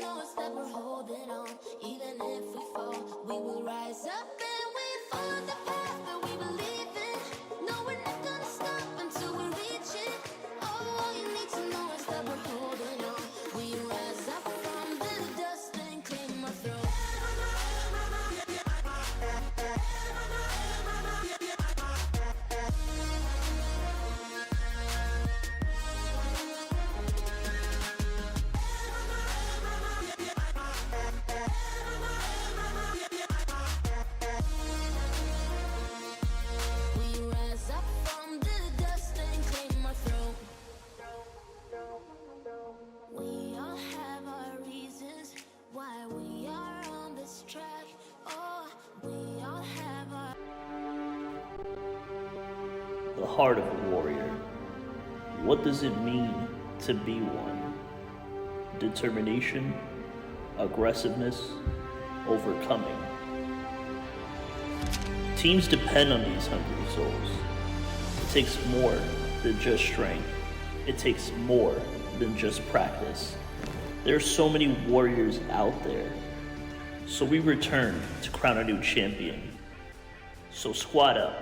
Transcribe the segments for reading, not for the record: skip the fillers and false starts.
know it's that we're holding on. Even if we fall, we will rise up and we follow the path that we believe in. No, we're not gonna stop until we reach it. Oh, all you need to know is that we're holding on. We rise up from the dust and claim our throne. The heart of a warrior. What does it mean to be one? Determination, aggressiveness, overcoming. Teams depend on these hungry souls. It takes more than just strength. It takes more than just practice. There are so many warriors out there. So we return to crown a new champion. So squad up.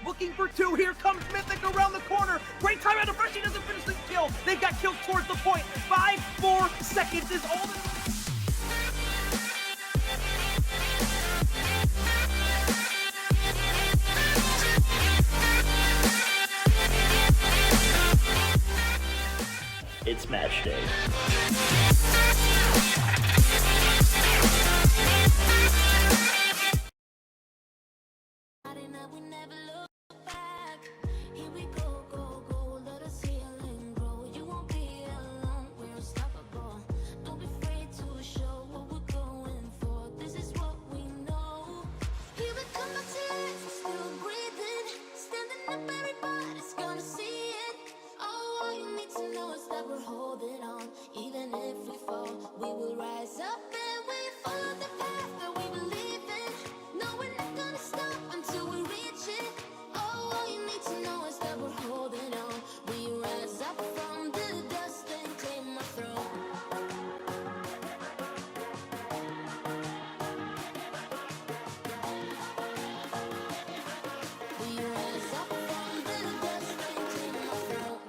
Looking for two, here comes Mythic around the corner. Great time out of Fresh, he doesn't finish the kill. They've got killed towards the point. 5 more seconds is all that... It's match day. We're holding on, even if we fall, we will rise up and we follow the path that we believe in. No, we're not gonna stop until we reach it. Oh, all you need to know is that we're holding on. We rise up from the dust and claim our throne. We rise up from the dust and claim our throne.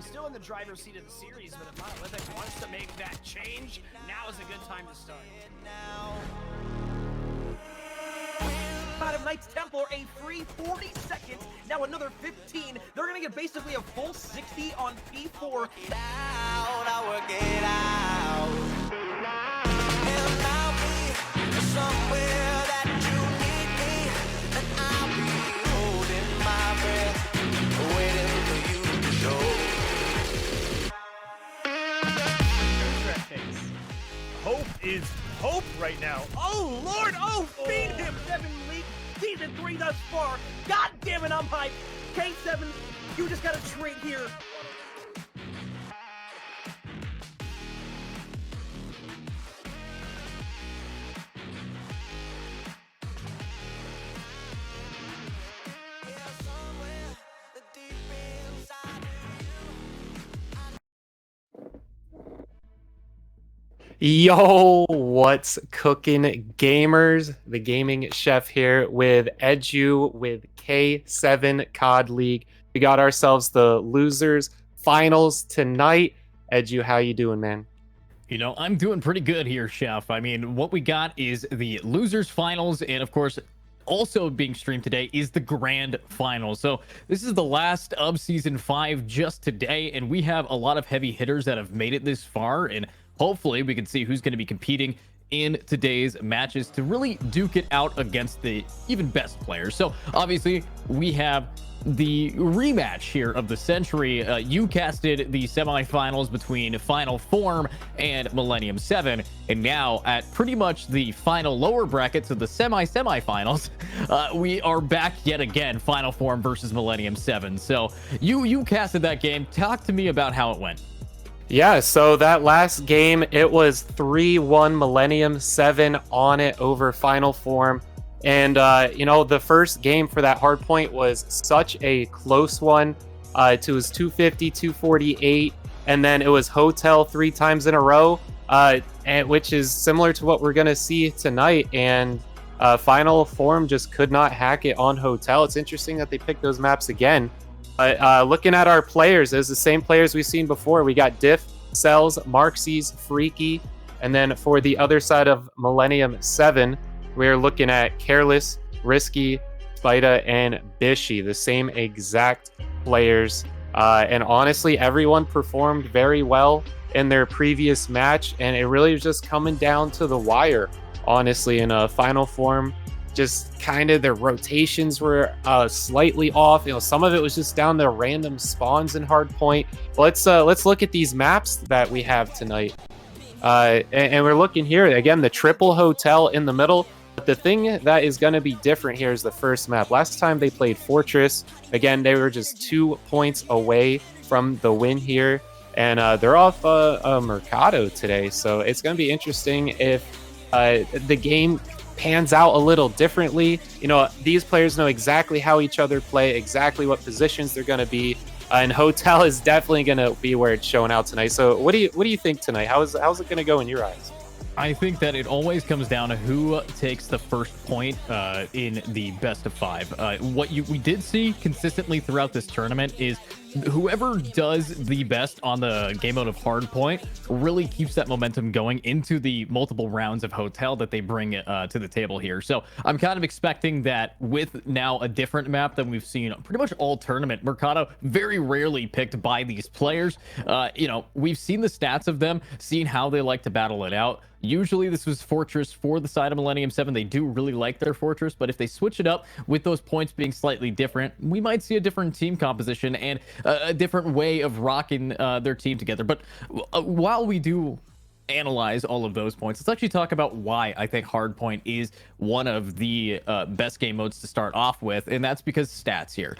Still in the driver's seat of the series, but if Monolithic wants to make that change, now is a good time to start. Out of Knights Templar, a free 40 seconds, now another 15. They're gonna get basically a full 60 on P4. I work it out. And I'll be somewhere that you need me, and I'll be holding my breath, waiting for you to show. Hope is hope right now. Oh, Lord! Oh, feed him, Devin Leak. Season 3 thus far. God damn it, I'm hyped. K7, you just gotta trade here. Yo, what's cooking, gamers? The gaming chef here with Edu with K7 COD League. We got ourselves the losers finals tonight. Edu, how you doing, man? You know, I'm doing pretty good here, Chef. I mean, what we got is the losers finals, and of course, also being streamed today is the grand final. So this is the last of season 5 just today, and we have a lot of heavy hitters that have made it this far, and hopefully we can see who's going to be competing in today's matches to really duke it out against the even best players. So obviously we have the rematch here of the century. You casted the semifinals between Final Form and Millennium 7, and now at pretty much the final lower brackets of the semifinals, we are back yet again, Final Form versus Millennium 7. So you casted that game. Talk to me about how it went. Yeah, so that last game, it was 3-1 Millennium 7 on it over Final Form. And, you know, the first game for that hard point was such a close one. It was 250, 248, and then it was Hotel 3 times in a row, which is similar to what we're going to see tonight. And Final Form just could not hack it on Hotel. It's interesting that they picked those maps again. Looking at our players, it's the same players we've seen before. We got Diff, Cells, Marxies, Freaky, and then for the other side of Millennium 7, we're looking at Careless, Risky, Spida, and Bishy, the same exact players. And honestly, everyone performed very well in their previous match, and it really was just coming down to the wire, honestly, in a Final Form. Just kind of their rotations were slightly off. You know, some of it was just down to random spawns in hardpoint. Let's look at these maps that we have tonight. And we're looking here again, the triple hotel in the middle. But the thing that is going to be different here is the first map. Last time they played Fortress. Again, they were just 2 points away from the win here. And they're off Mercado today. So it's going to be interesting if the game pans out a little differently. You know, these players know exactly how each other play, exactly what positions they're going to be. And Hotel is definitely going to be where it's showing out tonight. So what do you think tonight? How's it going to go in your eyes? I think that it always comes down to who takes the first point in the best of 5. What we did see consistently throughout this tournament is whoever does the best on the game mode of hardpoint really keeps that momentum going into the multiple rounds of Hotel that they bring to the table here. So I'm kind of expecting that with now a different map than we've seen pretty much all tournament. Mercado very rarely picked by these players. You know, we've seen the stats of them, seen how they like to battle it out. Usually this was Fortress for the side of Millennium 7. They do really like their Fortress, but if they switch it up with those points being slightly different, we might see a different team composition and a different way of rocking their team together. But while we do analyze all of those points, let's actually talk about why I think hardpoint is one of the best game modes to start off with, and that's because stats here.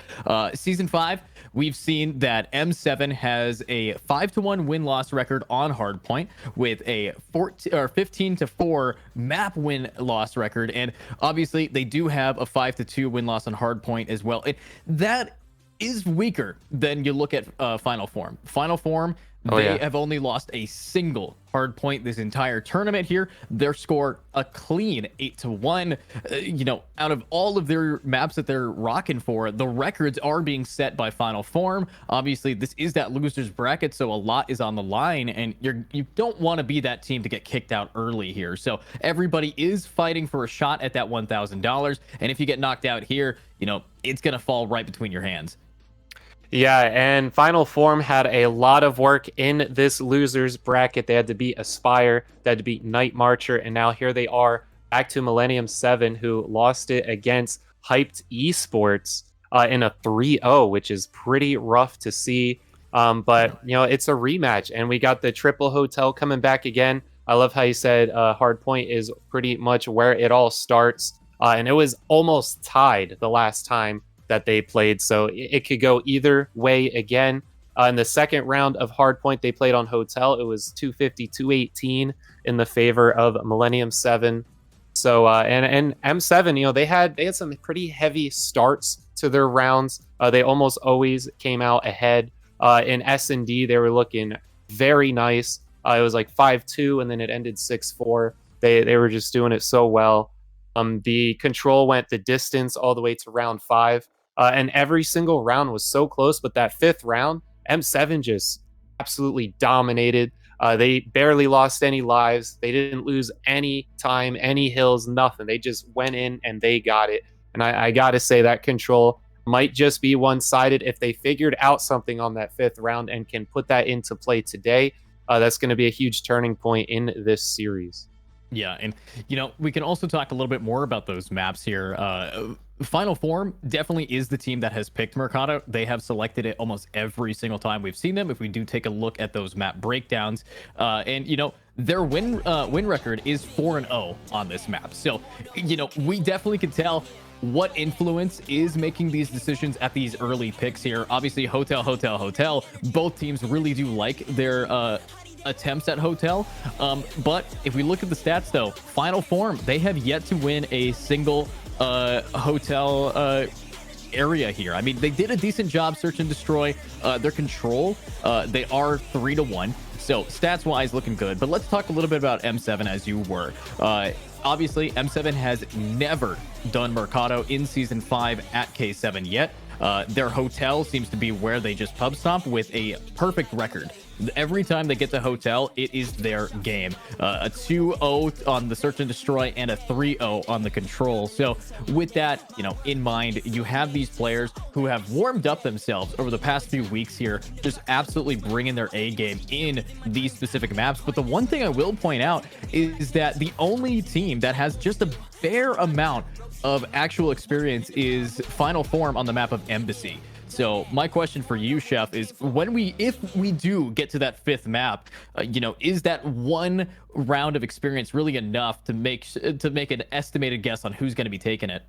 Season 5, we've seen that M7 has a 5-1 win-loss record on hardpoint with a 15-4 map win-loss record, and obviously they do have a 5-2 win-loss on hardpoint as well. That is weaker than you look at Final Form. Final Form, they have only lost a single hard point this entire tournament here. Their score a clean 8-1. You know, out of all of their maps that they're rocking for, the records are being set by Final Form. Obviously, this is that losers bracket, so a lot is on the line, and you don't want to be that team to get kicked out early here. So everybody is fighting for a shot at that $1,000, and if you get knocked out here, you know, it's gonna fall right between your hands. Yeah, and Final Form had a lot of work in this losers bracket. They had to beat Aspire, they had to beat Night Marcher, and now here they are back to Millennium 7, who lost it against Hyped eSports in a 3-0, which is pretty rough to see. But, you know, it's a rematch, and we got the triple hotel coming back again. I love how you said hardpoint is pretty much where it all starts. And it was almost tied the last time that they played. So it could go either way again. In the second round of Hardpoint, they played on Hotel. It was 250, 218 in the favor of Millennium 7. So and M7, they had some pretty heavy starts to their rounds. They almost always came out ahead. In S&D, they were looking very nice. It was like 5-2, and then it ended 6-4. They were just doing it so well. The control went the distance all the way to round 5, and every single round was so close. But that 5th round, M7 just absolutely dominated. They barely lost any lives. They didn't lose any time, any hills, nothing. They just went in and they got it. And I got to say that control might just be one-sided. If they figured out something on that 5th round and can put that into play today, that's going to be a huge turning point in this series. Yeah, and we can also talk a little bit more about those maps here. Final Form definitely is the team that has picked Mercado. They have selected it almost every single time we've seen them. If we do take a look at those map breakdowns, and their win record is 4-0 on this map. So we definitely can tell what influence is making these decisions at these early picks here. Obviously, Hotel. Both teams really do like their attempts at Hotel. But if we look at the stats, though, Final Form, they have yet to win a single Hotel area here. I mean, they did a decent job search and destroy. Their control, they are 3-1. So stats wise, looking good. But let's talk a little bit about M7 as you were. Obviously, M7 has never done Mercado in Season 5 at K7 yet. Their Hotel seems to be where they just pub stomp with a perfect record. Every time they get to Hotel, it is their game. A 2-0 on the search and destroy and a 3-0 on the control. So with that, in mind, you have these players who have warmed up themselves over the past few weeks here, just absolutely bringing their A game in these specific maps. But the one thing I will point out is that the only team that has just a fair amount of actual experience is Final Form on the map of Embassy. So my question for you, Chef, is if we do get to that 5th map, is that one round of experience really enough to make an estimated guess on who's going to be taking it?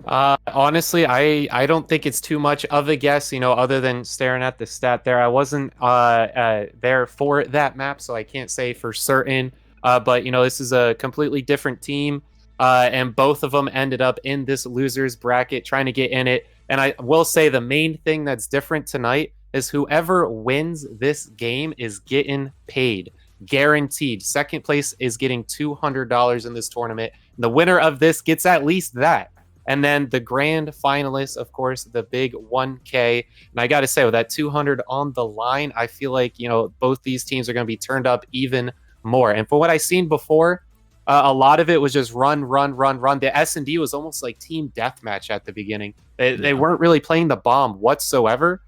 Honestly, I don't think it's too much of a guess, other than staring at the stat there. I wasn't there for that map, so I can't say for certain. But this is a completely different team, and both of them ended up in this losers bracket trying to get in it. And I will say the main thing that's different tonight is whoever wins this game is getting paid. Guaranteed. Second place is getting $200 in this tournament. And the winner of this gets at least that. And then the grand finalist, of course, the big 1K. And I got to say, with that 200 on the line, I feel like, both these teams are going to be turned up even more. And for what I've seen before, a lot of it was just run. The S&D was almost like team deathmatch at the beginning. They weren't really playing the bomb whatsoever.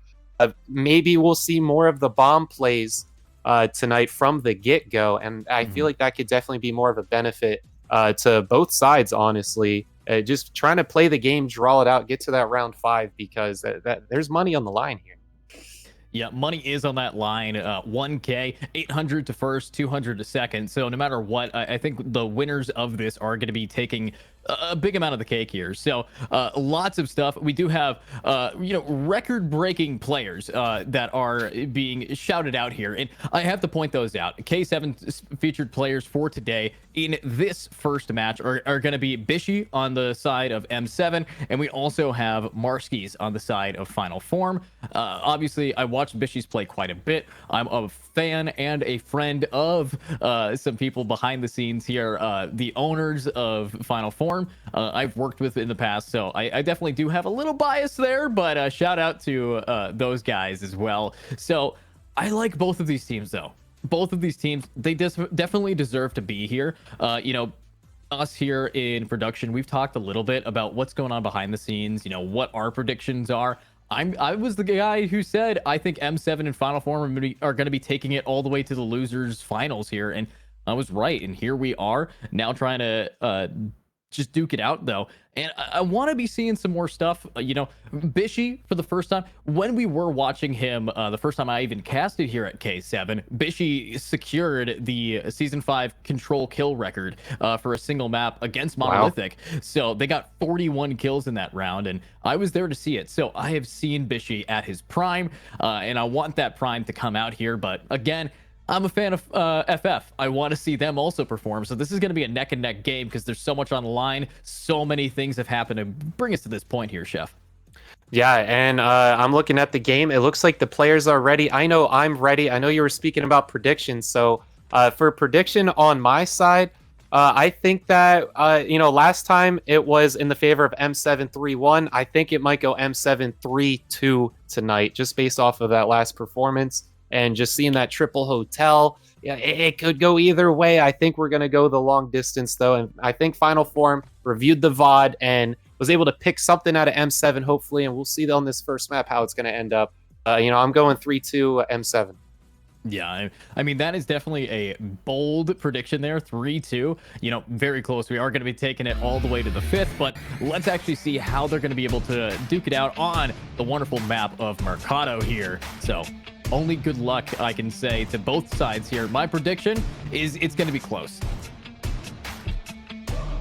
Maybe we'll see more of the bomb plays tonight from the get-go, and I feel like that could definitely be more of a benefit to both sides, honestly. Just trying to play the game, draw it out, get to that round 5, because there's money on the line here. Yeah, money is on that line. 1K, 800 to first, 200 to second. So no matter what, I think the winners of this are going to be taking a big amount of the cake here. So lots of stuff. We do have, record-breaking players that are being shouted out here. And I have to point those out. K7 featured players for today in this first match are going to be Bishy on the side of M7. And we also have Marskis on the side of Final Form. Obviously, I watched Bishy's play quite a bit. I'm a fan and a friend of some people behind the scenes here, the owners of Final Form. I've worked with in the past, so I definitely do have a little bias there, but shout out to those guys as well. So I like both of these teams, though. Both of these teams, they definitely deserve to be here. Us here in production, we've talked a little bit about what's going on behind the scenes, what our predictions are. I was the guy who said I think M7 and Final Form are going to be taking it all the way to the losers finals here, and I was right. And here we are now trying to just duke it out though. And I want to be seeing some more stuff. Bishy for the first time. When we were watching him, the first time I even casted here at K7, Bishy secured the season 5 control kill record for a single map against Monolithic. So they got 41 kills in that round, and I was there to see it. So I have seen Bishy at his prime, and I want that prime to come out here. But again, I'm a fan of FF. I want to see them also perform. So this is going to be a neck and neck game because there's so much on the line. So many things have happened to bring us to this point here, Chef. Yeah, and I'm looking at the game. It looks like the players are ready. I know I'm ready. I know you were speaking about predictions. So for prediction on my side, I think that, last time it was in the favor of M7 3-1. I think it might go M7 3-2 tonight, just based off of that last performance. And just seeing that triple hotel, yeah, it could go either way. I think we're going to go the long distance, though. And I think Final Form reviewed the VOD and was able to pick something out of M7, hopefully. And we'll see on this first map how it's going to end up. I'm going 3-2 M7. Yeah, I mean, that is definitely a bold prediction there, 3-2. Very close. We are going to be taking it all the way to the 5th, but let's actually see how they're going to be able to duke it out on the wonderful map of Mercado here. So only good luck I can say to both sides here. My prediction is it's going to be close.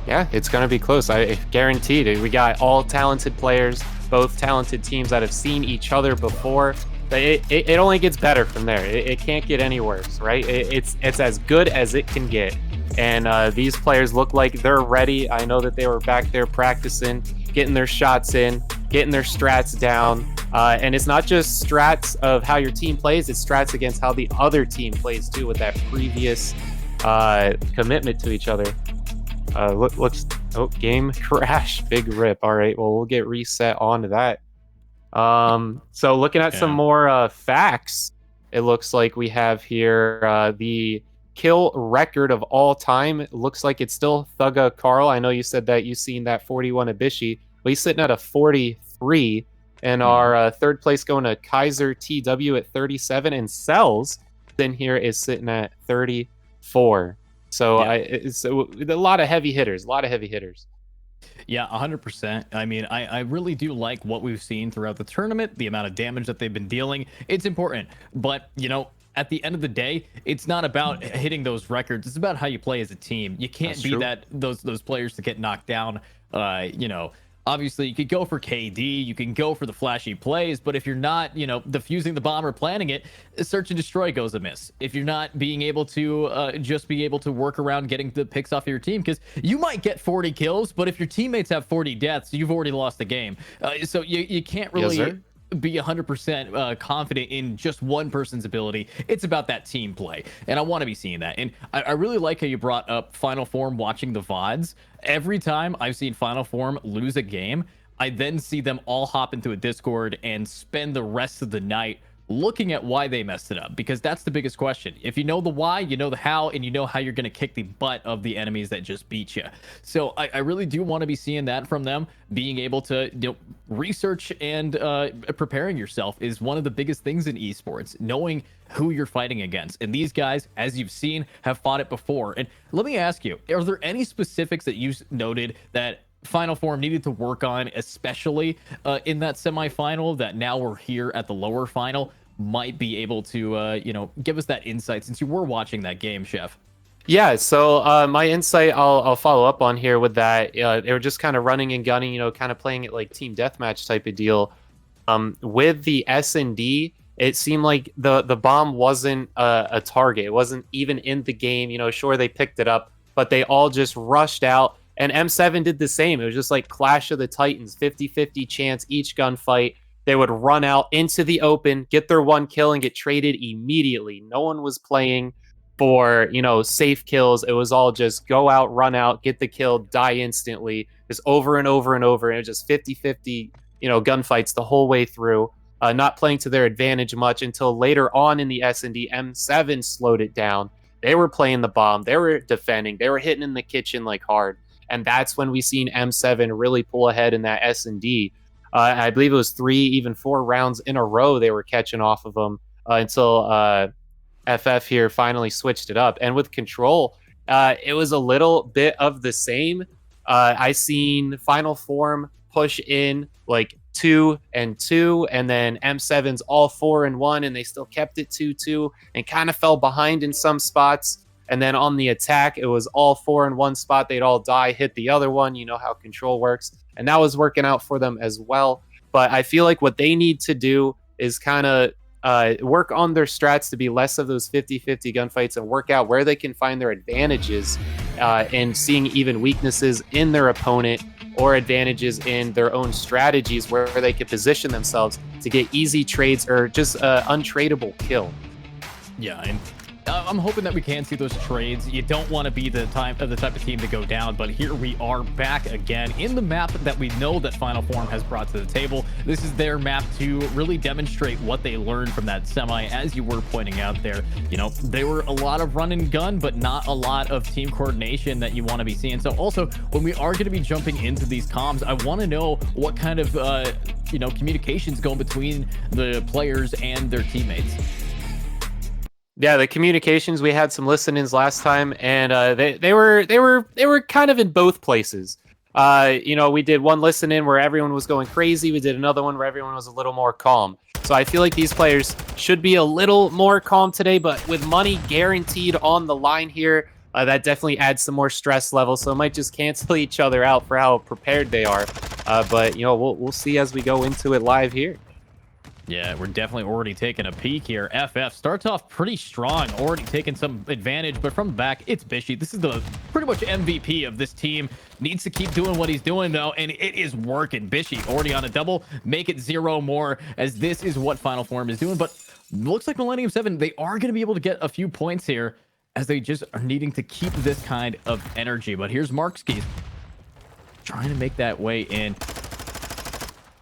Yeah, it's going to be close. I guaranteed it. We got all talented players, both talented teams that have seen each other before. It only gets better from there. It can't get any worse, right? It's as good as it can get. And these players look like they're ready. I know that they were back there practicing, getting their shots in, getting their strats down. And it's not just strats of how your team plays, it's strats against how the other team plays too, with that previous commitment to each other. Game crash, big rip. All right, well, we'll get reset onto that. So looking at some more facts, it looks like we have here the kill record of all time. It looks like it's still Thugga Carl. I know you said that you've seen that 41 Abishi, but he's sitting at a 43. And our third place going to Kaiser TW at 37, and Cells in here is sitting at 34. So it's a lot of heavy hitters, Yeah, 100%. I mean, I really do like what we've seen throughout the tournament, the amount of damage that they've been dealing. It's important. But, at the end of the day, it's not about hitting those records. It's about how you play as a team. You can't be those players that get knocked down, Obviously, you could go for KD, you can go for the flashy plays, but if you're not, defusing the bomb or planning it, search and destroy goes amiss. If you're not being able to just be able to work around getting the picks off of your team, because you might get 40 kills, but if your teammates have 40 deaths, you've already lost the game. So you can't really be 100% confident in just one person's ability. It's about that team play, and I want to be seeing that. And I really like how you brought up Final Form watching the VODs. Every time I've seen Final Form lose a game, I then see them all hop into a Discord and spend the rest of the night looking at why they messed it up, because that's the biggest question. If you know the why, you know the how, and you know how you're going to kick the butt of the enemies that just beat you. So I really do want to be seeing that from them. Being able to research and preparing yourself is one of the biggest things in esports, knowing who you're fighting against. And these guys, as you've seen, have fought it before. And let me ask you, are there any specifics that you noted that Final Form needed to work on, especially in that semifinal, that now we're here at the lower final might be able to give us that insight, since you were watching that game, Chef? Yeah, so my insight I'll follow up on here with that. They were just kind of running and gunning, kind of playing it like team deathmatch type of deal. With the S&D, it seemed like the bomb wasn't a target. It wasn't even in the game. Sure, they picked it up, but they all just rushed out. And M7 did the same. It was just like Clash of the Titans, 50-50 chance each gunfight. They would run out into the open, get their one kill, and get traded immediately. No one was playing for, safe kills. It was all just go out, run out, get the kill, die instantly, just over and over and over. And it was just 50-50, gunfights the whole way through. Not playing to their advantage much until later on in the S&D. M7 slowed it down. They were playing the bomb. They were defending. They were hitting in the kitchen like hard. And that's when we seen M7 really pull ahead in that S&D. I believe it was 3, even 4 rounds in a row they were catching off of them until FF here finally switched it up. And with Control, it was a little bit of the same. I seen Final Form push in like 2-2, and then M7's all 4-1, and they still kept it 2-2 and kind of fell behind in some spots. And then on the attack, it was all 4 in one spot. They'd all die, hit the other one. You know how control works. And that was working out for them as well. But I feel like what they need to do is kind of work on their strats to be less of those 50-50 gunfights and work out where they can find their advantages and seeing even weaknesses in their opponent or advantages in their own strategies where they could position themselves to get easy trades or just untradeable kill. Yeah, and I'm hoping that we can see those trades. You don't want to be the type of team to go down, but here we are back again in the map that we know that Final Form has brought to the table. This is their map to really demonstrate what they learned from that semi, as you were pointing out there. You know, there were a lot of run and gun, but not a lot of team coordination that you want to be seeing. So also, when we are going to be jumping into these comms, I want to know what kind of communications going between the players and their teammates. Yeah, the communications, we had some listen-ins last time, and they were kind of in both places. We did one listen-in where everyone was going crazy. We did another one where everyone was a little more calm. So I feel like these players should be a little more calm today, but with money guaranteed on the line here, that definitely adds some more stress level. So it might just cancel each other out for how prepared they are. But we'll see as we go into it live here. Yeah, we're definitely already taking a peek here. FF starts off pretty strong, already taking some advantage, but from the back, it's Bishy. This is the pretty much MVP of this team. Needs to keep doing what he's doing, though, and it is working. Bishy already on a double. Make it 0 more, as this is what Final Form is doing. But looks like Millennium 7, they are going to be able to get a few points here, as they just are needing to keep this kind of energy. But here's Markskis trying to make that way in.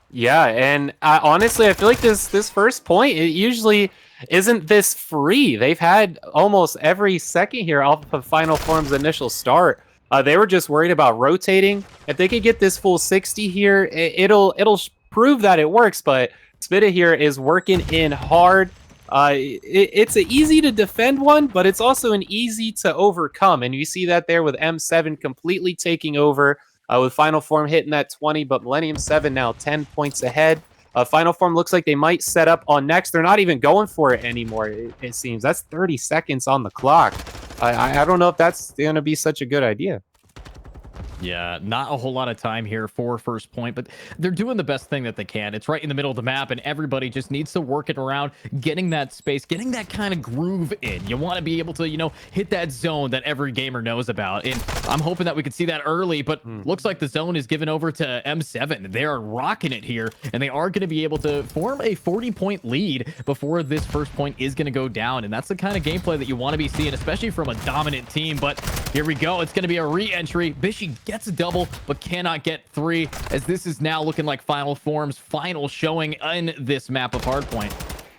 Yeah, and honestly, I feel like this first point, it usually isn't this free. They've had almost every second here off of Final Form's initial start. They were just worried about rotating. If they could get this full 60 here, it'll prove that it works, but Spitta here is working in hard. It's an easy to defend one, but it's also an easy to overcome, and you see that there with M7 completely taking over. With Final Form hitting that 20, but Millennium 7 now 10 points ahead. Final Form looks like they might set up on next. They're not even going for it anymore, it seems. That's 30 seconds on the clock. I don't know if that's going to be such a good idea. Yeah, not a whole lot of time here for first point, but they're doing the best thing that they can. It's right in the middle of the map, and everybody just needs to work it around, getting that space, getting that kind of groove in. You want to be able to, hit that zone that every gamer knows about, and I'm hoping that we could see that early, but looks like the zone is given over to M7. They are rocking it here, and they are going to be able to form a 40-point lead before this first point is going to go down, and that's the kind of gameplay that you want to be seeing, especially from a dominant team. But here we go. It's going to be a re-entry. Bishy gets a double, but cannot get 3, as this is now looking like Final Form's final showing in this map of Hardpoint.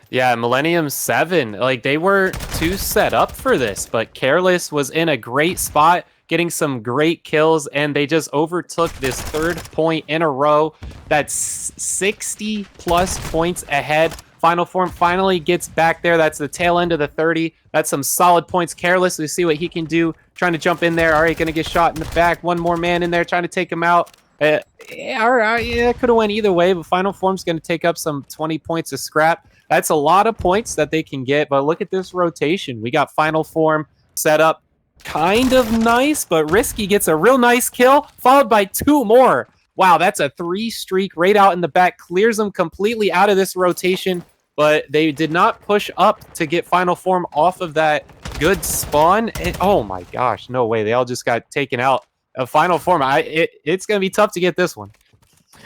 Yeah, Millennium 7, like they were too set up for this, but Careless was in a great spot, getting some great kills, and they just overtook this 3rd point in a row. That's 60 plus points ahead. Final Form finally gets back there. That's the tail end of the 30. That's some solid points. Careless, we see what he can do. Trying to jump in there. All right, going to get shot in the back. One more man in there trying to take him out. All right, yeah, it could have went either way, but Final Form's going to take up some 20 points of scrap. That's a lot of points that they can get, but look at this rotation. We got Final Form set up kind of nice, but Risky gets a real nice kill, followed by 2 more. Wow, that's a 3 streak right out in the back. Clears them completely out of this rotation, but they did not push up to get Final Form off of that good spawn. And, oh my gosh, no way. They all just got taken out of Final Form. It's going to be tough to get this one.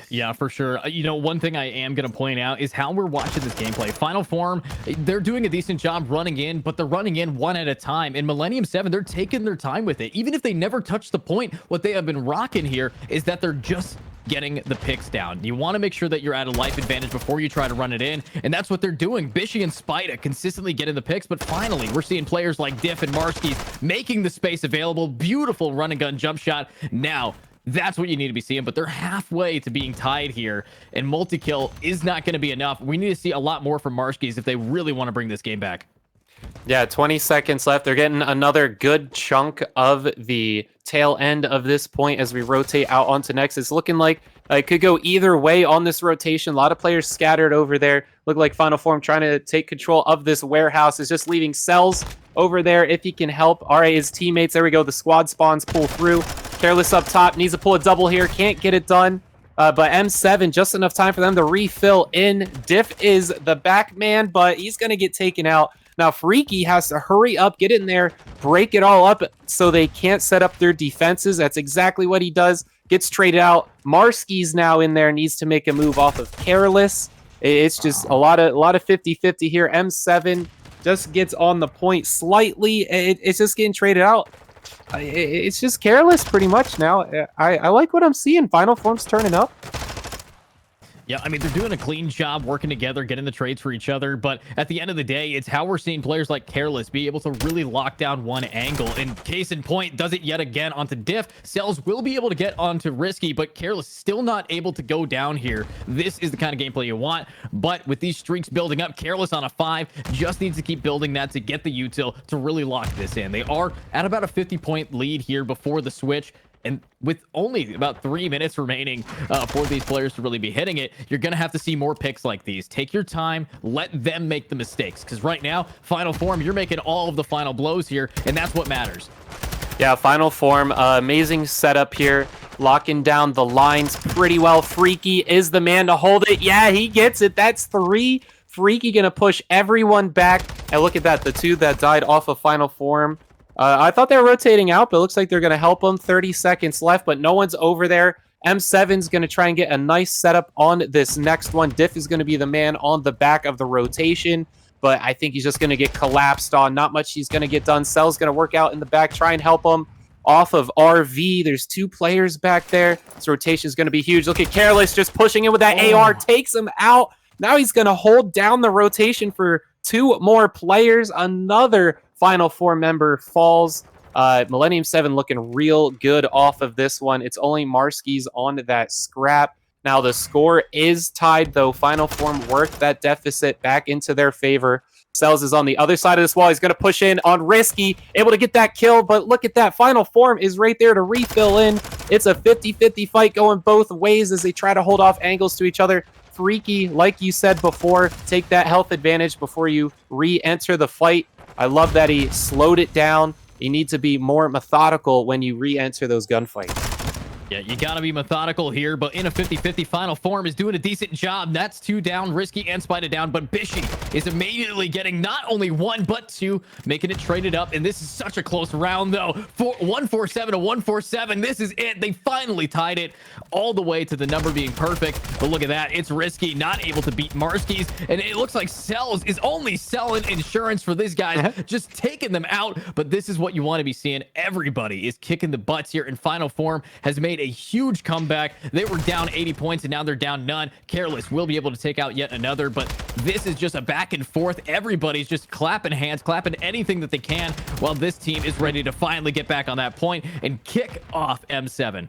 Yeah, for sure. One thing I am going to point out is how we're watching this gameplay. Final Form, they're doing a decent job running in, but they're running in one at a time. In Millennium 7, they're taking their time with it. Even if they never touch the point, what they have been rocking here is that they're just getting the picks down. You want to make sure that you're at a life advantage before you try to run it in, and that's what they're doing. Bishy and Spida consistently getting the picks, but finally, we're seeing players like Diff and Marski making the space available. Beautiful run and gun jump shot. Now, that's what you need to be seeing, but they're halfway to being tied here, and multi-kill is not going to be enough. We need to see a lot more from Marskis if they really want to bring this game back. Yeah, 20 seconds left. They're getting another good chunk of the tail end of this point as we rotate out onto next. It's looking like it could go either way on this rotation. A lot of players scattered over there. Look like Final Form trying to take control of this warehouse. Is just leaving Cells over there if he can help. All right, his teammates. There we go. The squad spawns pull through. Careless up top. Needs to pull a double here. Can't get it done. But M7, just enough time for them to refill in. Diff is the back man, but he's going to get taken out. Now, Freaky has to hurry up, get in there, break it all up so they can't set up their defenses. That's exactly what he does. Gets traded out. Marsky's now in there, needs to make a move off of Careless. It's just a lot of 50-50 here. M7 just gets on the point slightly. It's just getting traded out. It's just Careless pretty much now. I like what I'm seeing. Final Form's turning up. Yeah, I mean, they're doing a clean job working together, getting the trades for each other. But at the end of the day, it's how we're seeing players like Careless be able to really lock down one angle. And case in point, does it yet again onto Diff. Cells will be able to get onto Risky, but Careless still not able to go down here. This is the kind of gameplay you want. But with these streaks building up, Careless on a 5 just needs to keep building that to get the util to really lock this in. They are at about a 50-point lead here before the switch. And with only about 3 minutes remaining for these players to really be hitting it, you're going to have to see more picks like these. Take your time. Let them make the mistakes. Because right now, Final Form, you're making all of the final blows here, and that's what matters. Yeah, Final Form, amazing setup here. Locking down the lines pretty well. Freaky is the man to hold it. Yeah, he gets it. That's 3. Freaky going to push everyone back. And look at that, the 2 that died off of Final Form. I thought they were rotating out, but it looks like they're going to help them. 30 seconds left, but no one's over there. M7's going to try and get a nice setup on this next one. Diff is going to be the man on the back of the rotation, but I think he's just going to get collapsed on. Not much he's going to get done. Cell's going to work out in the back, try and help him off of RV. There's 2 players back there. This rotation is going to be huge. Look at Careless just pushing in with that AR, takes him out. Now he's going to hold down the rotation for 2 more players. Another Final Form member falls. Millennium 7 looking real good off of this one. It's only Marsky's on that scrap. Now the score is tied, though. Final Form worked that deficit back into their favor. Cells is on the other side of this wall. He's going to push in on Risky, able to get that kill, but look at that. Final Form is right there to refill in. It's a 50-50 fight going both ways as they try to hold off angles to each other. Freaky, like you said before, take that health advantage before you re-enter the fight. I love that he slowed it down. You need to be more methodical when you re-enter those gunfights. Yeah, you got to be methodical here, but in a 50-50, Final Form is doing a decent job. That's 2 down, Risky and Spider down, but Bishy is immediately getting not only 1, but 2, making it traded up, and this is such a close round, though. 147 to 147, this is it. They finally tied it all the way to the number being perfect, but look at that. It's Risky, not able to beat Marsky's, and it looks like Cells is only selling insurance for these guys, just taking them out, but this is what you want to be seeing. Everybody is kicking the butts here, and Final Form has made a huge comeback. They were down 80 points and now they're down none. Careless will be able to take out yet another, but this is just a back and forth. Everybody's just clapping hands, clapping anything that they can while this team is ready to finally get back on that point and kick off M7.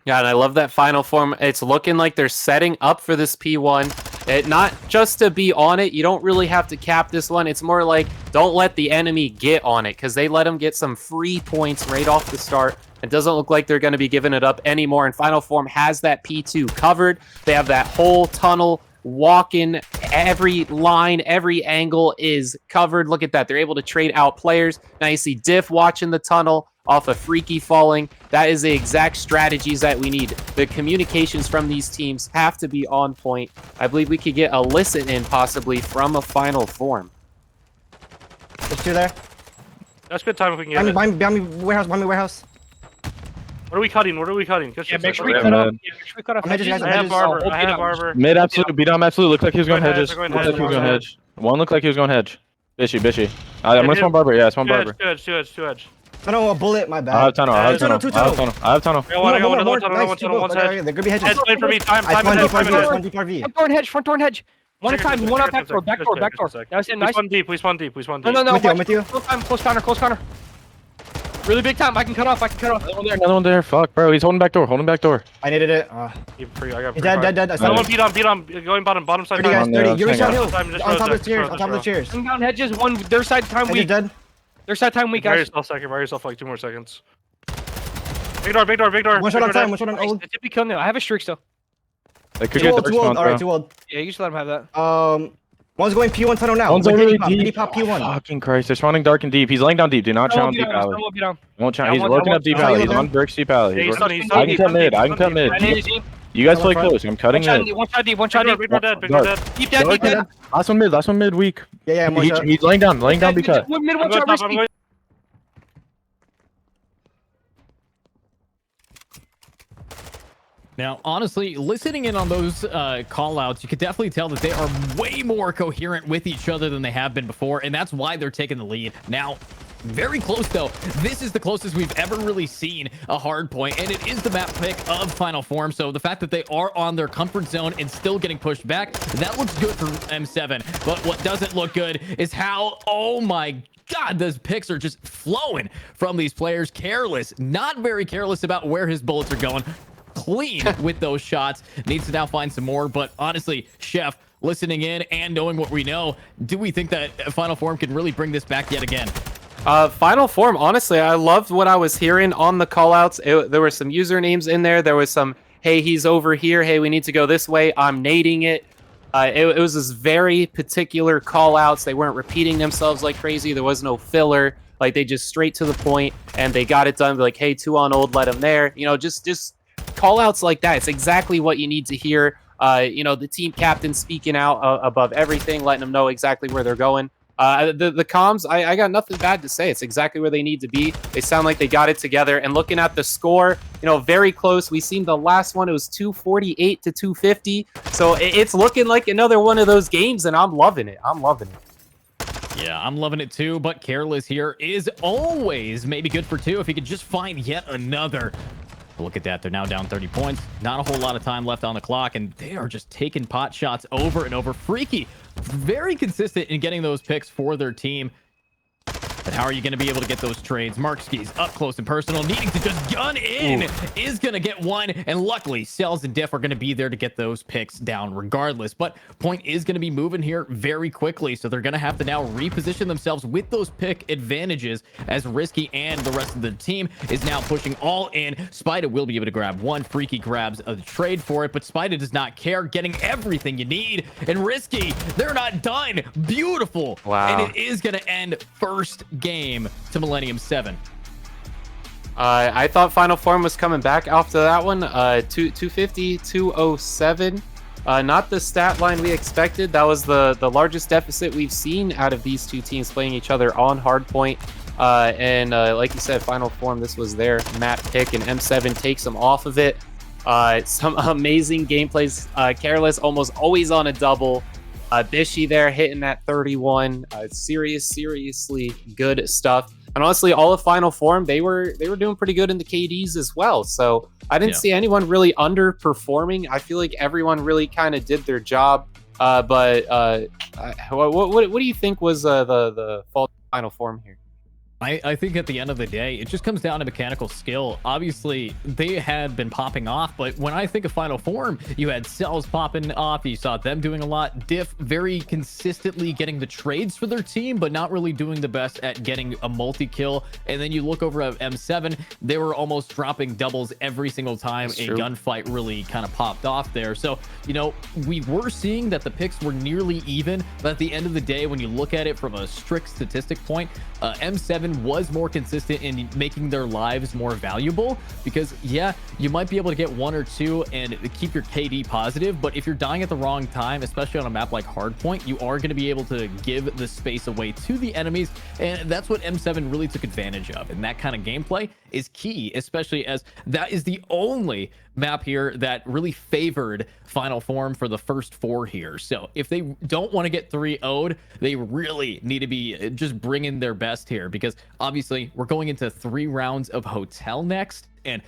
Yeah, and I love that Final Form. It's looking like they're setting up for this P1. Not just to be on it. You don't really have to cap this one. It's more like don't let the enemy get on it because they let them get some free points right off the start. It doesn't look like they're going to be giving it up anymore, and Final Form has that P2 covered. They have that whole tunnel walking. Every line, every angle is covered. Look at that. They're able to trade out players. Now you see Diff watching the tunnel off of Freaky falling. That is the exact strategies that we need. The communications from these teams have to be on point. I believe we could get a listen in possibly from a Final Form. There's 2 there. That's good time if we can get it. Behind me, warehouse. What are we cutting? What are we cutting? Yeah, make sure we cut off. Yeah, make sure we cut off. I'm hedges, guys. I have barber. I have barber. Mid absolute, beat him absolute. Looked like he was going hedges. They're going Looked like he was hedge. going hedge. One looked like he was going hedge. Bishy. I'm gonna spawn barber. Yeah, spawn barber. Two edge. No, a bullet, my bad. I have tunnel. I have tunnel. I want to go one tunnel, one side. There could be hedges. Hedge, wait for me. Time I ahead. spawned D4V. Front door and hedge. One at a time. One up back door. Back door. Nice. We spawn deep. No. I'm with you. Close counter. Really big time. I can cut off. Another one there. Fuck, bro. He's holding back door. I needed it. Keep free. I got He's free dead. I saw Someone him. beat on. Going bottom side. 30 guys, on, 30. yeah, You're hang shot on. hill. Just On row, top of the just stairs. row, On top of the just stairs. row. Down hedges, one, their side time Hedges weak. dead. Their side time weak, Bury guys. yourself second. Bury yourself for like 2 more seconds. Big door. Big door. One shot on Big door time. dead. One shot on Nice. old. The tippy kill now. I have a streak still. They could Too get old. dark Too old. spawn, All right. bro. Too old. Yeah, you just let him have that. One's going P1 tunnel now. One's Wait, already Diddy deep. pop P1. Fucking Christ. They're spawning dark and deep. He's laying down deep. Do not challenge deep alley. Won't challenge. He's I working want- up deep I alley. want- He's on bricks deep alley. Yeah, He's he's working- he's I can cut mid. I can cut mid. You guys play close. I'm cutting mid. One shot deep, one shot deep. Big door dead. Big door dead. Deep dead, deep dead. Last one mid weak. Yeah, one shot. He's laying down be cut. Mid, I'm one going shot top. I'm risky. going. Now, honestly, listening in on those call-outs, you could definitely tell that they are way more coherent with each other than they have been before, and that's why they're taking the lead. Now, very close, though. This is the closest we've ever really seen a hard point, and it is the map pick of Final Form, so the fact that they are on their comfort zone and still getting pushed back, that looks good for M7. But what doesn't look good is how, oh my God, those picks are just flowing from these players. Careless, not very careless about where his bullets are going. Clean with those shots. Needs to now find some more. But honestly, Chef, listening in and knowing what we know, do we think that Final Form can really bring this back yet again? Final Form, honestly, I loved what I was hearing on the callouts. There were some usernames in there. There was some, hey, he's over here. Hey, we need to go this way. I'm nading it. It was this very particular callouts. They weren't repeating themselves like crazy. There was no filler. Like, they just straight to the point, and they got it done. Like, hey, 2 on old, let him there. You know, just call-outs like that. It's exactly what you need to hear. You know, the team captain speaking out above everything, letting them know exactly where they're going. The comms, I got nothing bad to say. It's exactly where they need to be. They sound like they got it together. And looking at the score, you know, very close. We seen the last one. It was 248 to 250. So it's looking like another one of those games, and I'm loving it. I'm loving it. Yeah, I'm loving it too, but Careless here is always maybe good for 2 if he could just find yet another. Look at that. They're now down 30 points. Not a whole lot of time left on the clock, and they are just taking pot shots over and over. Freaky, very consistent in getting those picks for their team. But how are you going to be able to get those trades? Markskis up close and personal, needing to just gun in, is going to get one. And luckily, Cells and Diff are going to be there to get those picks down regardless. But Point is going to be moving here very quickly. So they're going to have to now reposition themselves with those pick advantages as Risky and the rest of the team is now pushing all in. Spida will be able to grab one. Freaky grabs a trade for it, but Spida does not care, getting everything you need. And Risky, they're not done. Beautiful. Wow. And it is going to end first game to Millennium 7. I thought Final Form was coming back after that one. 250, 207. Not the stat line we expected. That was the largest deficit we've seen out of these two teams playing each other on hardpoint. And like you said, Final Form, this was their map pick, and M7 takes them off of it. Some amazing gameplays. Careless almost always on a double. Bishy there hitting that 31. Seriously good stuff. And honestly, all of Final Form, they were doing pretty good in the KDs as well. So I didn't see anyone really underperforming. I feel like everyone really kind of did their job. But what do you think was the fault of Final Form here? I think at the end of the day, it just comes down to mechanical skill. Obviously, they had been popping off, but when I think of Final Form, you had Cells popping off. You saw them doing a lot. Diff very consistently getting the trades for their team, but not really doing the best at getting a multi-kill. And then you look over at M7, they were almost dropping doubles every single time a gunfight really kind of popped off there. So, you know, we were seeing that the picks were nearly even, but at the end of the day, when you look at it from a strict statistic point, M7 was more consistent in making their lives more valuable, because yeah, you might be able to get 1 or 2 and keep your KD positive, but if you're dying at the wrong time, especially on a map like Hardpoint, you are going to be able to give the space away to the enemies, and that's what M7 really took advantage of. And that kind of gameplay is key, especially as that is the only map here that really favored Final Form for the first 4 here. So if they don't want to get 3-0'd, they really need to be just bringing their best here, because obviously we're going into 3 rounds of Hotel next, and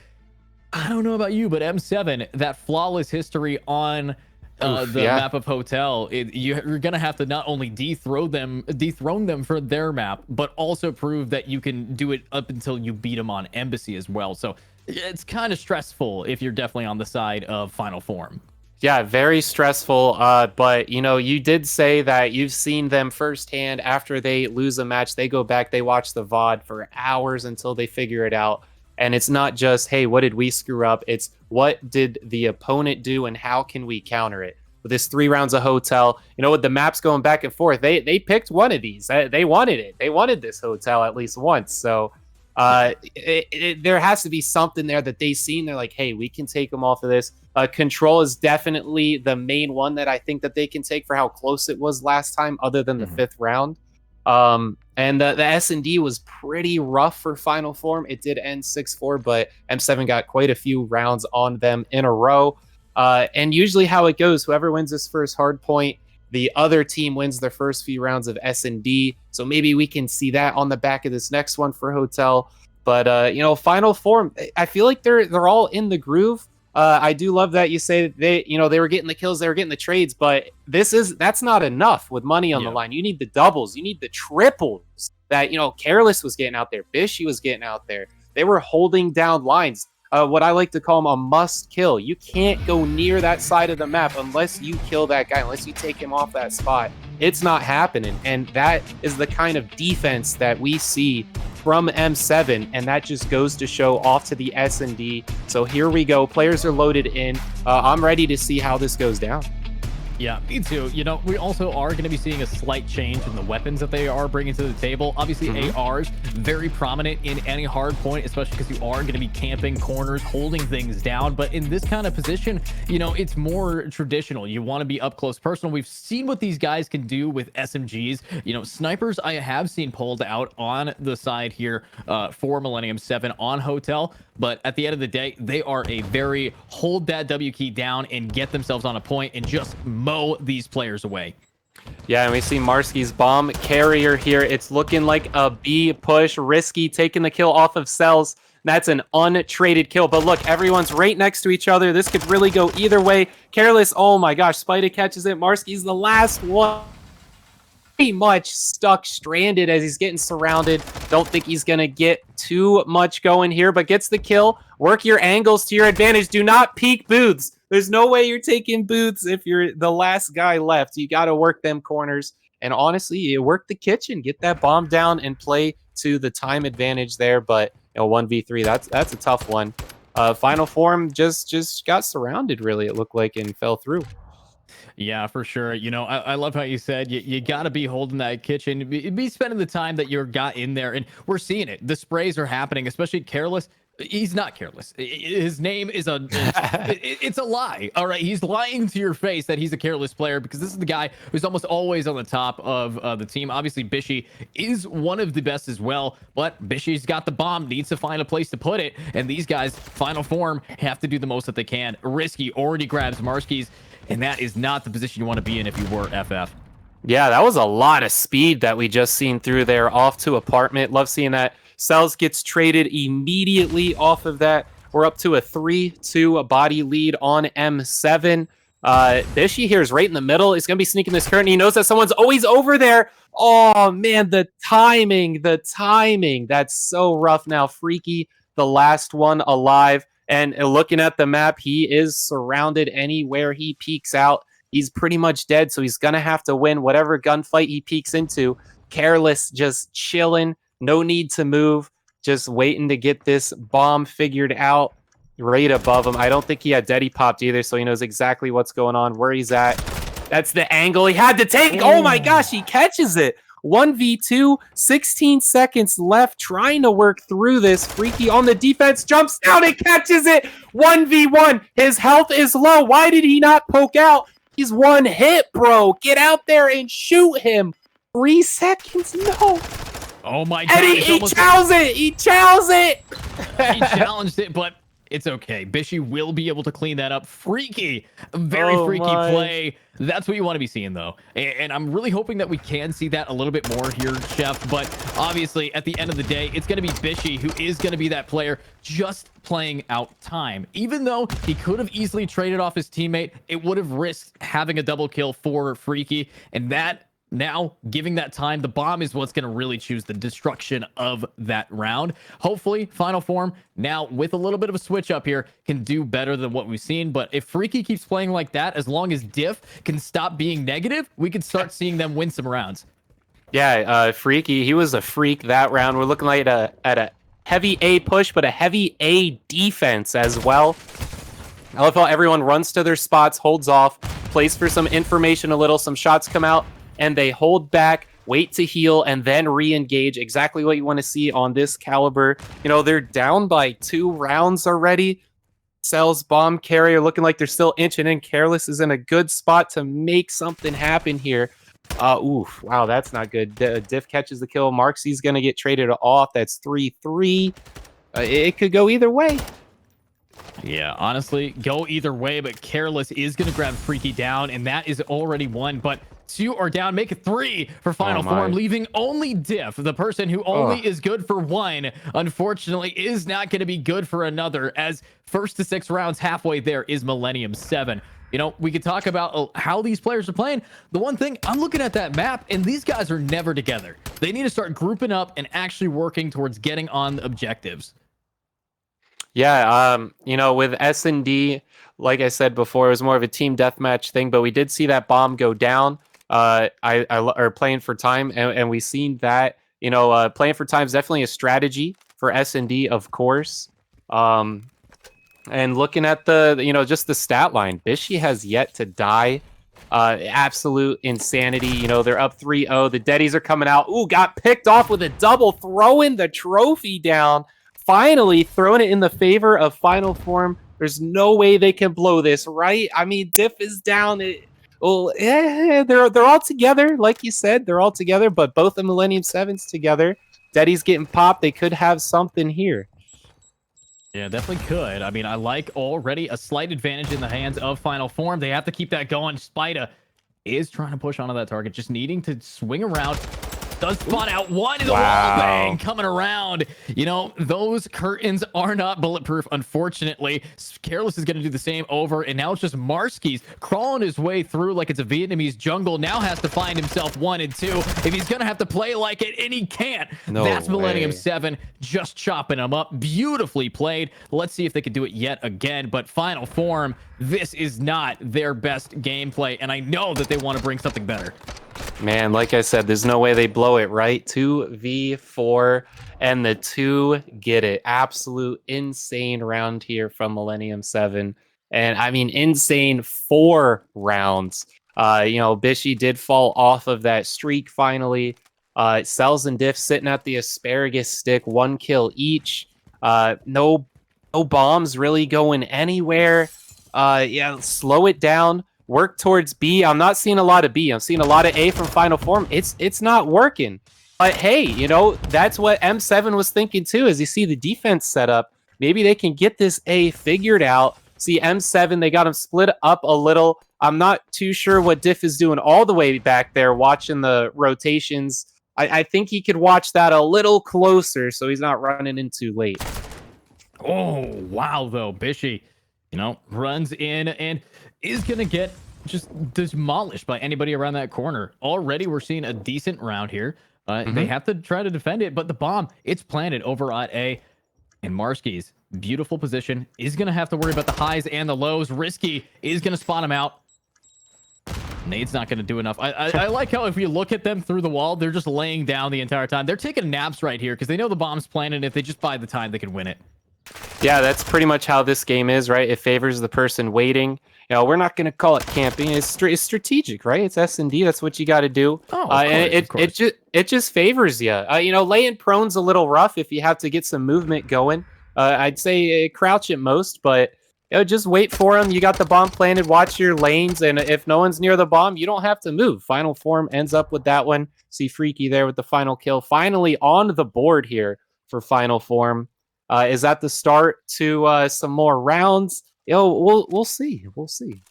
I don't know about you, but M7, that flawless history on the map of Hotel, you're gonna have to not only dethrone them for their map, but also prove that you can do it up until you beat them on Embassy as well. So it's kind of stressful if you're definitely on the side of Final Form. Yeah, very stressful. But you did say that you've seen them firsthand. After they lose a match, they go back, they watch the VOD for hours until they figure it out. And it's not just, hey, what did we screw up? It's what did the opponent do and how can we counter it? With this 3 rounds of Hotel, with the maps going back and forth, they picked one of these. They wanted it. They wanted this Hotel at least once. So there has to be something there that they've seen. They're like, hey, we can take them off of this. Control is definitely the main one that I think that they can take for how close it was last time, other than the 5th round. And the S&D was pretty rough for Final Form. It did end 6-4, but M7 got quite a few rounds on them in a row. And usually how it goes, whoever wins this first hard point, the other team wins their first few rounds of S&D. So maybe we can see that on the back of this next one for Hotel. But, Final Form, I feel like they're all in the groove. I do love that you say they were getting the kills, they were getting the trades, but that's not enough with money on the line. You need the doubles, you need the triples that, Careless was getting out there, Bishy was getting out there. They were holding down lines. What I like to call them a must kill. You can't go near that side of the map unless you kill that guy, unless you take him off that spot. It's not happening. And that is the kind of defense that we see from M7, and that just goes to show off to the S&D. So here we go. Players are loaded in. I'm ready to see how this goes down. Yeah, me too. We also are going to be seeing a slight change in the weapons that they are bringing to the table. Obviously, ARs, very prominent in any hard point, especially because you are going to be camping corners, holding things down. But in this kind of position, it's more traditional. You want to be up close personal. We've seen what these guys can do with SMGs. Snipers I have seen pulled out on the side here for Millennium 7 on Hotel. But at the end of the day, they are a very hold that W key down and get themselves on a point and just mow these players away. Yeah, and we see Marsky's bomb carrier here. It's looking like a B push. Risky taking the kill off of Cells. That's an untraded kill. But look, everyone's right next to each other. This could really go either way. Careless, oh my gosh, Spida catches it. Marsky's the last one. Pretty much stuck stranded as he's getting surrounded. Don't think he's gonna get too much going here, but gets the kill. Work your angles to your advantage. Do not peek booths. There's no way you're taking booths if you're the last guy left. You got to work them corners, and honestly, you work the kitchen, get that bomb down and play to the time advantage there. But 1v3, that's a tough one. Final Form just got surrounded, really, it looked like, and fell through. Yeah, for sure. I love how you said you got to be holding that kitchen, be spending the time that you got in there. And we're seeing it. The sprays are happening, especially Careless. He's not careless. His name is it's a lie. All right. He's lying to your face that he's a careless player, because this is the guy who's almost always on the top of the team. Obviously, Bishy is one of the best as well, but Bishy's got the bomb, needs to find a place to put it. And these guys, Final Form, have to do the most that they can. Risky already grabs Marsky's, and that is not the position you want to be in if you were FF. Yeah, that was a lot of speed that we just seen through there off to Apartment. Love seeing that. Cells gets traded immediately off of that. We're up to a 3-2 body lead on M7. Bishy here is right in the middle. He's going to be sneaking this curtain. He knows that someone's always over there. Oh, man, the timing. That's so rough now. Freaky, the last one alive. And looking at the map, he is surrounded anywhere he peeks out. He's pretty much dead, so he's going to have to win whatever gunfight he peeks into. Careless, just chilling. No need to move. Just waiting to get this bomb figured out right above him. I don't think he had Deddy popped either, so he knows exactly what's going on, where he's at. That's the angle he had to take. Oh my gosh, he catches it. 1v2, 16 seconds left, trying to work through this. Freaky on the defense, jumps down and catches it. 1v1, his health is low. Why did he not poke out? He's one hit, bro. Get out there and shoot him. 3 seconds, no. Oh my God. And he chows it. He chows it. He challenged it, but It's okay. Bishy will be able to clean that up. Freaky, very freaky my. play. That's what you want to be seeing, though. And I'm really hoping that we can see that a little bit more here, Chef. But obviously, at the end of the day, it's going to be Bishy who is going to be that player just playing out time. Even though he could have easily traded off his teammate, it would have risked having a double kill for Freaky. And that now giving that time, the bomb is what's going to really choose the destruction of that round. Hopefully final form now with a little bit of a switch up here can do better than what we've seen. But if Freaky keeps playing like that, as long as Diff can stop being negative, we could start seeing them win some rounds. Yeah, Freaky, he was a freak that round. We're looking like at a heavy A push, but a heavy A defense as well. I love how everyone runs to their spots, holds off, plays for some information a little, some shots come out, and they hold back, wait to heal, and then re-engage. Exactly what you want to see on this caliber. You know, they're down by 2 rounds already. Cells, bomb carrier, looking like they're still inching in. Careless is in a good spot to make something happen here. Oof, wow, that's not good. Diff catches the kill. Marksy's going to get traded off. That's 3-3. It could go either way. Yeah, honestly, go either way, but Careless is going to grab Freaky down, and that is already 1. But 2 are down, make it 3 for final form, leaving only Diff, the person who only is good for 1, unfortunately, is not going to be good for another, as first to 6 rounds halfway there is Millennium 7. You know, we could talk about how these players are playing. The one thing, I'm looking at that map, and these guys are never together. They need to start grouping up and actually working towards getting on objectives. Yeah, you know, with S&D, like I said before, it was more of a team deathmatch thing, but we did see that bomb go down. Or playing for time, and we seen that, you know, playing for time is definitely a strategy for S&D, of course. And looking at the, you know, just the stat line, Bishy has yet to die. Absolute insanity. You know, they're up 3-0. The Deadies are coming out. Ooh, got picked off with a double, throwing the trophy down. Finally throwing it in the favor of final form. There's no way they can blow this, right? I mean, Diff is down. Well, yeah, they're all together, like you said. They're all together, but both the Millennium 7s together. Daddy's getting popped. They could have something here. Yeah, definitely could. I mean, I like already a slight advantage in the hands of final form. They have to keep that going. Spida is trying to push onto that target, just needing to swing around. Does spot out one in the wall bang coming around. You know, those curtains are not bulletproof, unfortunately. Careless is going to do the same over, and now it's just Marski's crawling his way through like it's a Vietnamese jungle. Now has to find himself 1 and 2 if he's going to have to play like it, and he can't. No That's Millennium way. 7 just chopping him up. Beautifully played. Let's see if they can do it yet again, but final form, this is not their best gameplay, and I know that they want to bring something better. Man, like I said, there's no way they blow it, right? 2v4, and the 2 get it. Absolute insane round here from Millennium 7. And I mean, insane 4 rounds. You know, Bishy did fall off of that streak finally. Cells and Diff sitting at the asparagus stick, 1 kill each. No bombs really going anywhere. Yeah, slow it down. Work towards B. I'm not seeing a lot of B. I'm seeing a lot of A from final form. It's not working. But hey, you know, that's what M7 was thinking too, as you see the defense set up. Maybe they can get this A figured out. See M7, they got them split up a little. I'm not too sure what Diff is doing all the way back there, watching the rotations. I think he could watch that a little closer so he's not running in too late. Oh, wow, though. Bishy, you know, runs in and is going to get just demolished by anybody around that corner. Already, we're seeing a decent round here. They have to try to defend it, but the bomb, it's planted over at A. And Marski's beautiful position is going to have to worry about the highs and the lows. Risky is going to spot him out. Nade's not going to do enough. I like how if you look at them through the wall, they're just laying down the entire time. They're taking naps right here because they know the bomb's planted. If they just buy the time, they can win it. Yeah, that's pretty much how this game is, right? It favors the person waiting. You know, we're not going to call it camping. It's strategic, right? It's S&D. That's what you got to do. And it just favors you. You know, laying prone's a little rough if you have to get some movement going. I'd say crouch at most, but you know, just wait for them. You got the bomb planted. Watch your lanes, and if no one's near the bomb, you don't have to move. Final form ends up with that one. See Freaky there with the final kill. Finally on the board here for final form. Is that the start to some more rounds? We'll see. We'll see.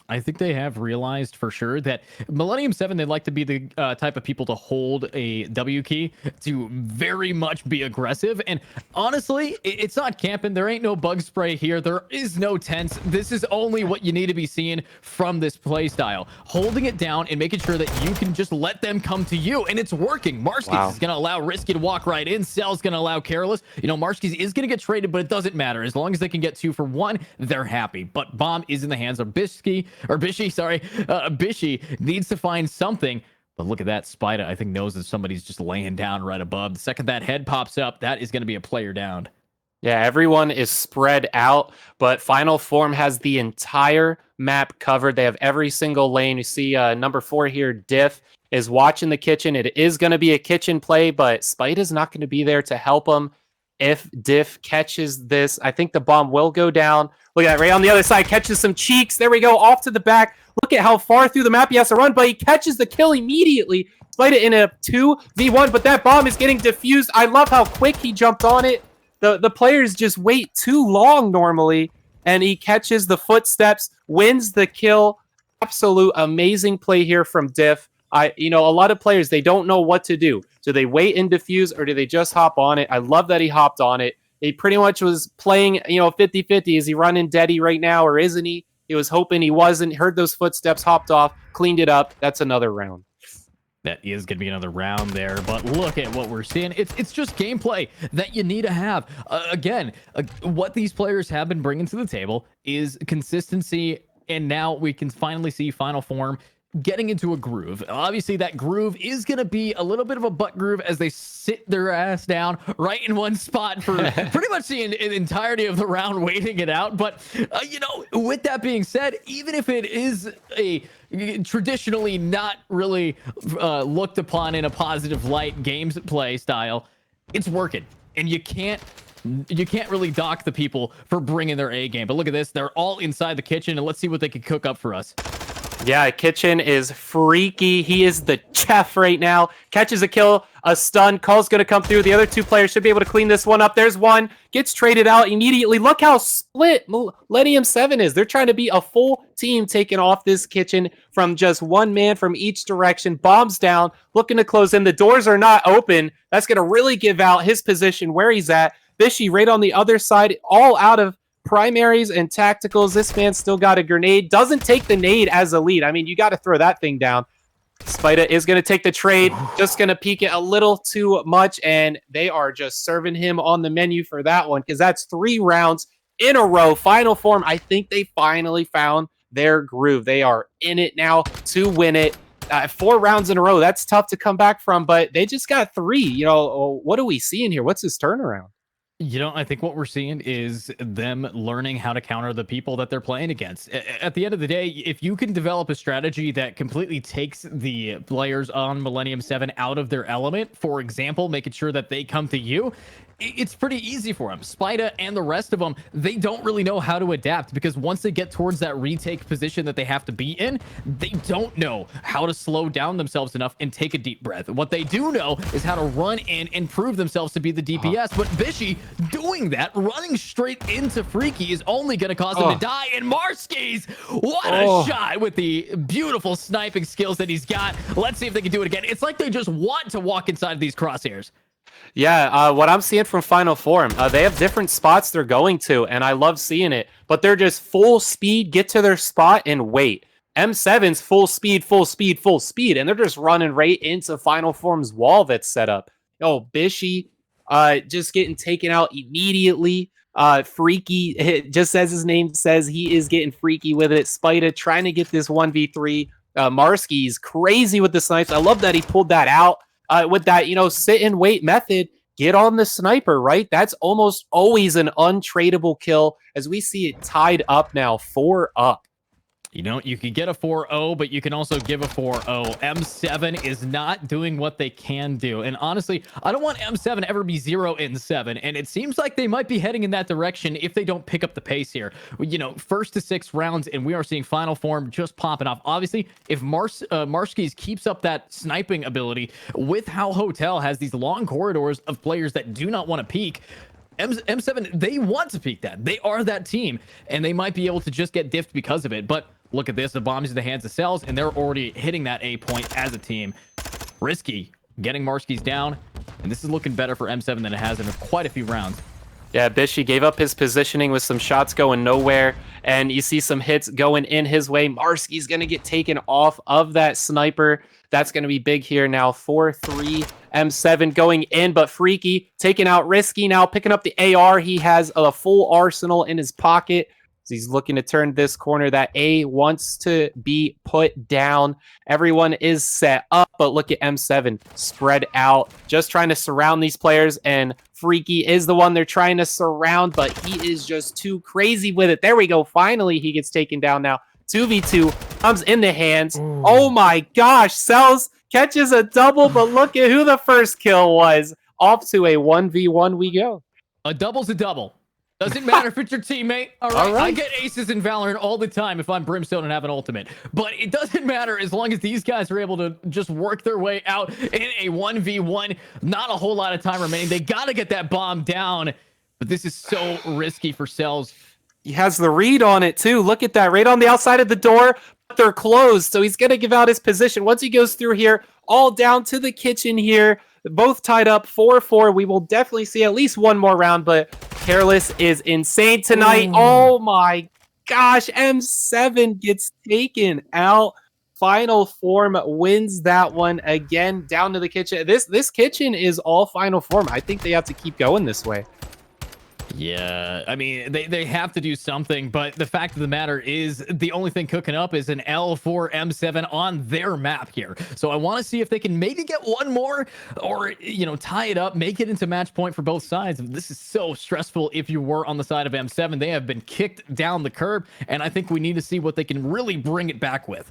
I think they have realized for sure that Millennium 7, they like to be the type of people to hold a W key, to very much be aggressive. And honestly, it's not camping. There ain't no bug spray here. There is no tents. This is only what you need to be seeing from this play style. Holding it down and making sure that you can just let them come to you. And it's working. Marskis is going to allow Risky to walk right in. Cell's going to allow Careless. You know, Marskis is going to get traded, but it doesn't matter. As long as they can get 2 for 1, they're happy. But Bomb is in the hands of Bishy. Bishy needs to find something. But look at that. Spida, I think, knows that somebody's just laying down right above. The second that head pops up, that is going to be a player down. Yeah, everyone is spread out, but Final Form has the entire map covered. They have every single lane. You see number 4 here, Diff, is watching the kitchen. It is going to be a kitchen play, but Spida's not going to be there to help him. If Diff catches this, I think the bomb will go down. Look at that, right on the other side, catches some cheeks. There we go, off to the back. Look at how far through the map he has to run, but he catches the kill immediately. Spida in a 2v1, but that bomb is getting diffused. I love how quick he jumped on it. The players just wait too long normally, and he catches the footsteps, wins the kill. Absolute amazing play here from Diff. A lot of players, they don't know what to do. Do they wait and defuse, or do they just hop on it? I love that he hopped on it. He pretty much was playing, 50-50. Is he running Deddy right now, or isn't he? He was hoping he wasn't. Heard those footsteps, hopped off, cleaned it up. That's another round. That is going to be another round there, but look at what we're seeing. It's just gameplay that you need to have. What these players have been bringing to the table is consistency, and now we can finally see Final Form getting into a groove. Obviously, that groove is going to be a little bit of a butt groove as they sit their ass down right in one spot for pretty much the entirety of the round, waiting it out. But, with that being said, even if it is a traditionally not really looked upon in a positive light games play style, it's working. And you can't really dock the people for bringing their A game. But look at this. They're all inside the kitchen, and let's see what they can cook up for us. Yeah, Kitchen is freaky. He is the chef right now. Catches a kill, a stun. Call's going to come through. The other 2 players should be able to clean this one up. There's one. Gets traded out immediately. Look how split Millennium 7 is. They're trying to be a full team taking off this Kitchen from just one man from each direction. Bombs down, looking to close in. The doors are not open. That's going to really give out his position where he's at. Bishy right on the other side, all out of primaries and tacticals. This man still got a grenade. Doesn't take the nade as a lead. I mean, you got to throw that thing down. Spida is going to take the trade. Just going to peek it a little too much, and they are just serving him on the menu for that one, because that's 3 rounds in a row. Final Form, I think they finally found their groove. They are in it now to win it. 4 rounds in a row, that's tough to come back from, but they just got 3. What are we seeing here? What's this turnaround? I think what we're seeing is them learning how to counter the people that they're playing against. At the end of the day, if you can develop a strategy that completely takes the players on Millennium 7 out of their element, for example, making sure that they come to you, it's pretty easy for them. Spida and the rest of them, they don't really know how to adapt, because once they get towards that retake position that they have to be in, they don't know how to slow down themselves enough and take a deep breath. What they do know is how to run in and prove themselves to be the DPS. But Bishy doing that, running straight into Freaky, is only going to cause him to die. And Marskis, what a shot with the beautiful sniping skills that he's got. Let's see if they can do it again. It's like they just want to walk inside of these crosshairs. Yeah, what I'm seeing from Final Form, they have different spots they're going to, and I love seeing it. But they're just full speed, get to their spot, and wait. M7's full speed, and they're just running right into Final Form's wall that's set up. Bishy just getting taken out immediately. Freaky, just as his name says, he is getting freaky with it. Spida trying to get this 1v3. Marski's crazy with the snipes. I love that he pulled that out. With that, sit and wait method, get on the sniper, right? That's almost always an untradeable kill, as we see it tied up now, 4 up. You can get a 4-0, but you can also give a 4-0. M7 is not doing what they can do. And honestly, I don't want M7 to ever be 0-7. And it seems like they might be heading in that direction if they don't pick up the pace here. First to 6 rounds, and we are seeing Final Form just popping off. Obviously, if Marskis keeps up that sniping ability with how Hotel has these long corridors of players that do not want to peek, M7, they want to peak that. They are that team, and they might be able to just get diffed because of it. But look at this. The bomb's in the hands of Cells, and they're already hitting that A point as a team. Risky getting Marskies down, and this is looking better for M7 than it has in quite a few rounds. Yeah, Bishy gave up his positioning with some shots going nowhere, and you see some hits going in his way. Marski's going to get taken off of that sniper. That's going to be big here now. 4-3 M7 going in, but Freaky taking out Risky now, picking up the AR. He has a full arsenal in his pocket. So he's looking to turn this corner. That A wants to be put down. Everyone is set up, but look at M7 spread out, just trying to surround these players, and Freaky is the one they're trying to surround, but he is just too crazy with it. There we go. Finally, he gets taken down now. 2v2 comes in the hands. Ooh. Oh my gosh. Cells catches a double, but look at who the first kill was. Off to a 1v1 we go. A double's a double. Doesn't matter if it's your teammate. All right. I get aces in Valorant all the time if I'm Brimstone and have an ultimate. But it doesn't matter as long as these guys are able to just work their way out in a 1v1. Not a whole lot of time remaining. They got to get that bomb down. But this is so risky for Cells. He has the read on it, too. Look at that. Right on the outside of the door. But they're closed, so he's going to give out his position. Once he goes through here, all down to the kitchen here. Both tied up 4-4. We will definitely see at least one more round, but Careless is insane tonight. Ooh. Oh my gosh. M7 gets taken out. Final Form wins that one again. Down to the kitchen. This kitchen is all Final Form. I think they have to keep going this way. Yeah, I mean, they have to do something, but the fact of the matter is the only thing cooking up is an L for M7 on their map here. So I want to see if they can maybe get one more or, you know, tie it up, make it into match point for both sides. This is so stressful if you were on the side of M7. They have been kicked down the curb, and I think we need to see what they can really bring it back with.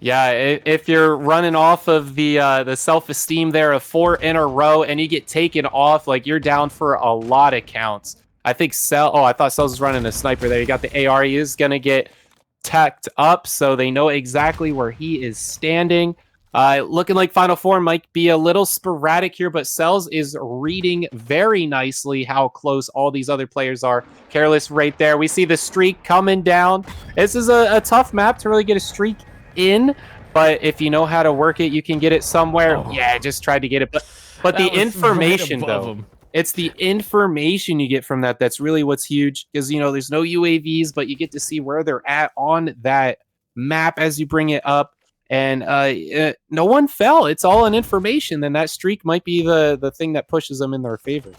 Yeah, if you're running off of the self-esteem there of 4 in a row and you get taken off, like you're down for a lot of counts. I think I thought Cells was running a sniper there. You got the AR. He is going to get tacked up, so they know exactly where he is standing. Looking like Final Form might be a little sporadic here, but Cells is reading very nicely how close all these other players are. Careless right there. We see the streak coming down. This is a tough map to really get a streak in, but if you know how to work it, you can get it somewhere. Oh. Yeah, I just tried to get it, but the information though, it's the information you get from that that's really what's huge, because you know there's no UAVs, but you get to see where they're at on that map as you bring it up, and no one fell. It's all an information. Then that streak might be the thing that pushes them in their favor.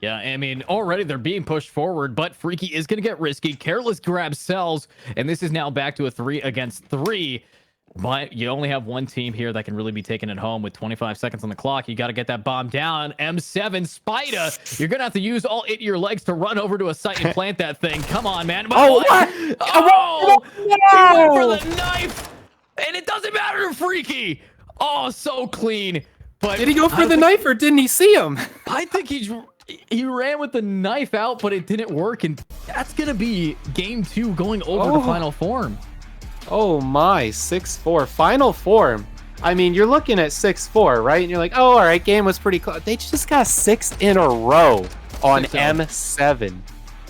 Yeah, I mean, already they're being pushed forward, but Freaky is going to get risky. Careless grabs Cells, and this is now back to a 3 against 3. But you only have one team here that can really be taking it home with 25 seconds on the clock. You got to get that bomb down. M7, Spider, you're going to have to use all 8 of your legs to run over to a site and plant that thing. Come on, man. Oh, what? Oh, he went for the knife, and it doesn't matter to Freaky. Oh, so clean. But did he go for the knife, or didn't he see him? I think he ran with the knife out, but it didn't work, and that's gonna be game 2 going over to Final Form. Oh my, 6-4 Final Form. I mean, you're looking at 6-4, right? And you're like, oh, all right, game was pretty close. They just got 6 in a row on M7.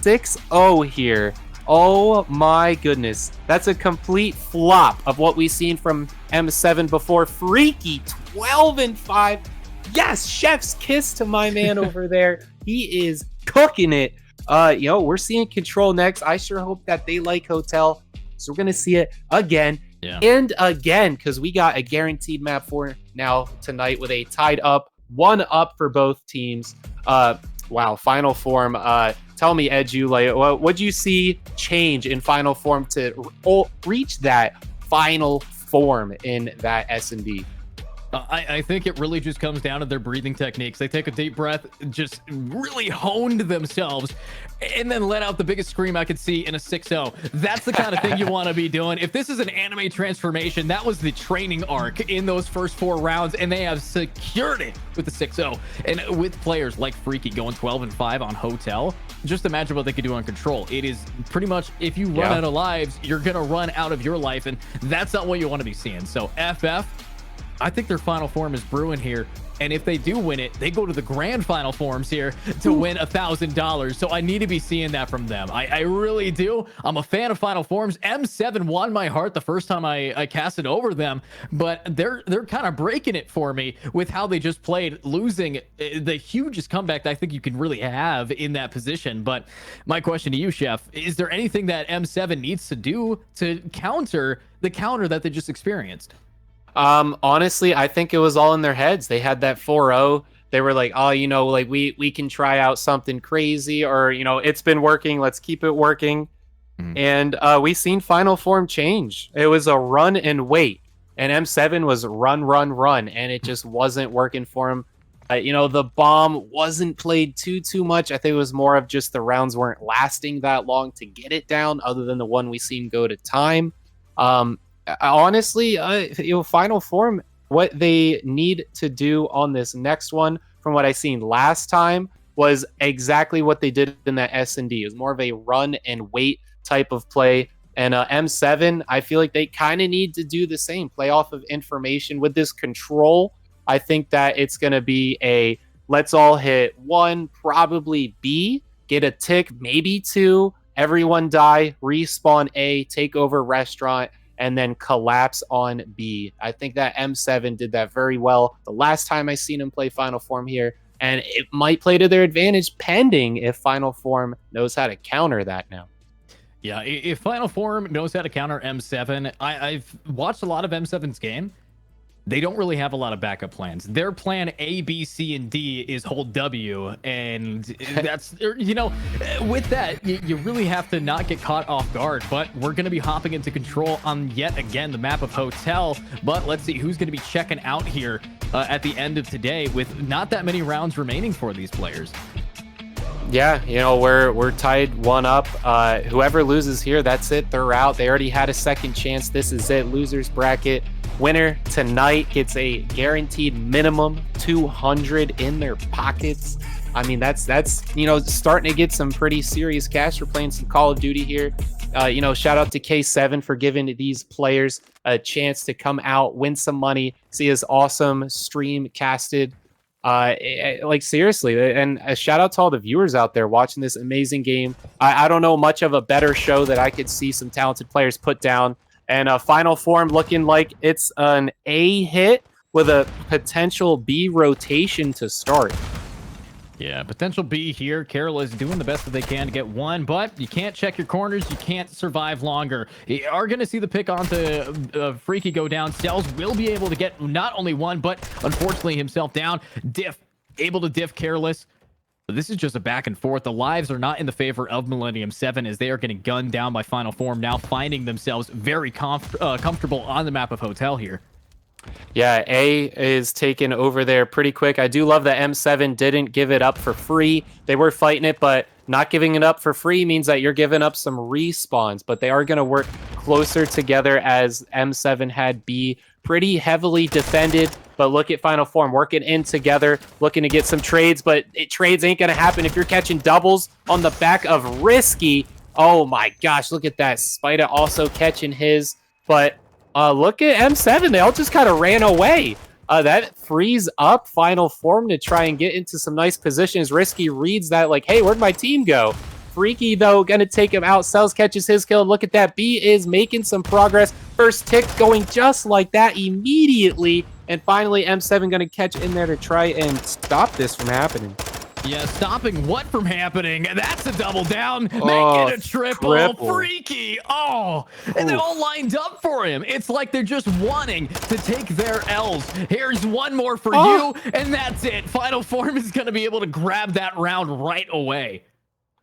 6-0 here. Oh my goodness, that's a complete flop of what we've seen from M7 before. Freaky 12-5. Yes, chef's kiss to my man over there. He is cooking it. We're seeing Control next. I sure hope that they like Hotel. So we're going to see it again and again, because we got a guaranteed map for now tonight with a tied up, 1-up for both teams. Wow, Final Form. Tell me, Edu, like, what'd you see change in Final Form to reach that Final Form in that S&D? I think it really just comes down to their breathing techniques. They take a deep breath, just really honed themselves, and then let out the biggest scream I could see in a 6-0. That's the kind of thing you want to be doing. If this is an anime transformation, that was the training arc in those first 4 rounds, and they have secured it with the 6-0. And with players like Freaky going 12-5 on Hotel, just imagine what they could do on Control. It is pretty much, if you run out of lives, you're going to run out of your life, and that's not what you want to be seeing. So FF, I think their final form is brewing here. And if they do win it, they go to the grand final forms here to win $1,000. So I need to be seeing that from them. I really do. I'm a fan of final forms. M7 won my heart the first time I cast it over them, but they're kind of breaking it for me with how they just played, losing the hugest comeback that I think you can really have in that position. But my question to you, Chef, is there anything that M7 needs to do to counter the counter that they just experienced? Honestly, I think it was all in their heads. They had that 4-0. They were like, oh, like we can try out something crazy, or, it's been working. Let's keep it working. And we seen final form change. It was a run and wait. And M7 was run, and it just wasn't working for him. The bomb wasn't played too much. I think it was more of just the rounds weren't lasting that long to get it down, other than the one we seen go to time. Honestly, final form, what they need to do on this next one, from what I seen last time, was exactly what they did in that S&D. It was more of a run and wait type of play. And M7, I feel like they kind of need to do the same, play off of information with this control. I think that it's going to be a let's all hit 1, probably B, get a tick, maybe 2, everyone die, respawn A, take over restaurant, and then collapse on B. I think that M7 did that very well the last time I seen him play Final Form here, and it might play to their advantage pending if Final Form knows how to counter that now. Yeah, if Final Form knows how to counter M7, I've watched a lot of M7's game. They don't really have a lot of backup plans. Their plan A, B, C, and D is hold W. And that's, with that, you really have to not get caught off guard. But we're going to be hopping into control on yet again the map of Hotel. But let's see who's going to be checking out here at the end of today with not that many rounds remaining for these players. Yeah, we're tied 1 up. Whoever loses here, that's it. They're out. They already had a second chance. This is it. Losers bracket. Winner tonight gets a guaranteed minimum 200 in their pockets. I mean, that's starting to get some pretty serious cash. We're playing some Call of Duty here. Shout out to K7 for giving these players a chance to come out, win some money, see his awesome stream casted. Seriously, and a shout out to all the viewers out there watching this amazing game. I don't know much of a better show that I could see some talented players put down. And Final Form looking like it's an A hit with a potential B rotation to start. Yeah, potential B here. Careless doing the best that they can to get 1, but you can't check your corners. You can't survive longer. You are going to see the pick onto Freaky go down. Cells will be able to get not only 1, but unfortunately himself down. Diff, able to diff Careless. This is just a back and forth. The lives are not in the favor of Millennium 7 as they are getting gunned down by Final Form, now finding themselves very comfortable on the map of Hotel here. Yeah, A is taken over there pretty quick. I do love that M7 didn't give it up for free. They were fighting it, but not giving it up for free means that you're giving up some respawns, but they are going to work closer together as M7 had B pretty heavily defended. But look at Final Form working in together, looking to get some trades, but trades ain't going to happen if you're catching doubles on the back of Risky. Oh my gosh, look at that. Spida also catching his, but look at M7. They all just kind of ran away. That frees up Final Form to try and get into some nice positions. Risky reads that like, hey, where'd my team go? Freaky, though, going to take him out. Cells catches his kill. Look at that. B is making some progress. First tick going just like that immediately. And finally, M7 going to catch in there to try and stop this from happening. Yeah, stopping what from happening? That's a double down. Make it a triple. Freaky. Oh, and they all lined up for him. It's like they're just wanting to take their L's. Here's one more for you, and that's it. Final Form is going to be able to grab that round right away.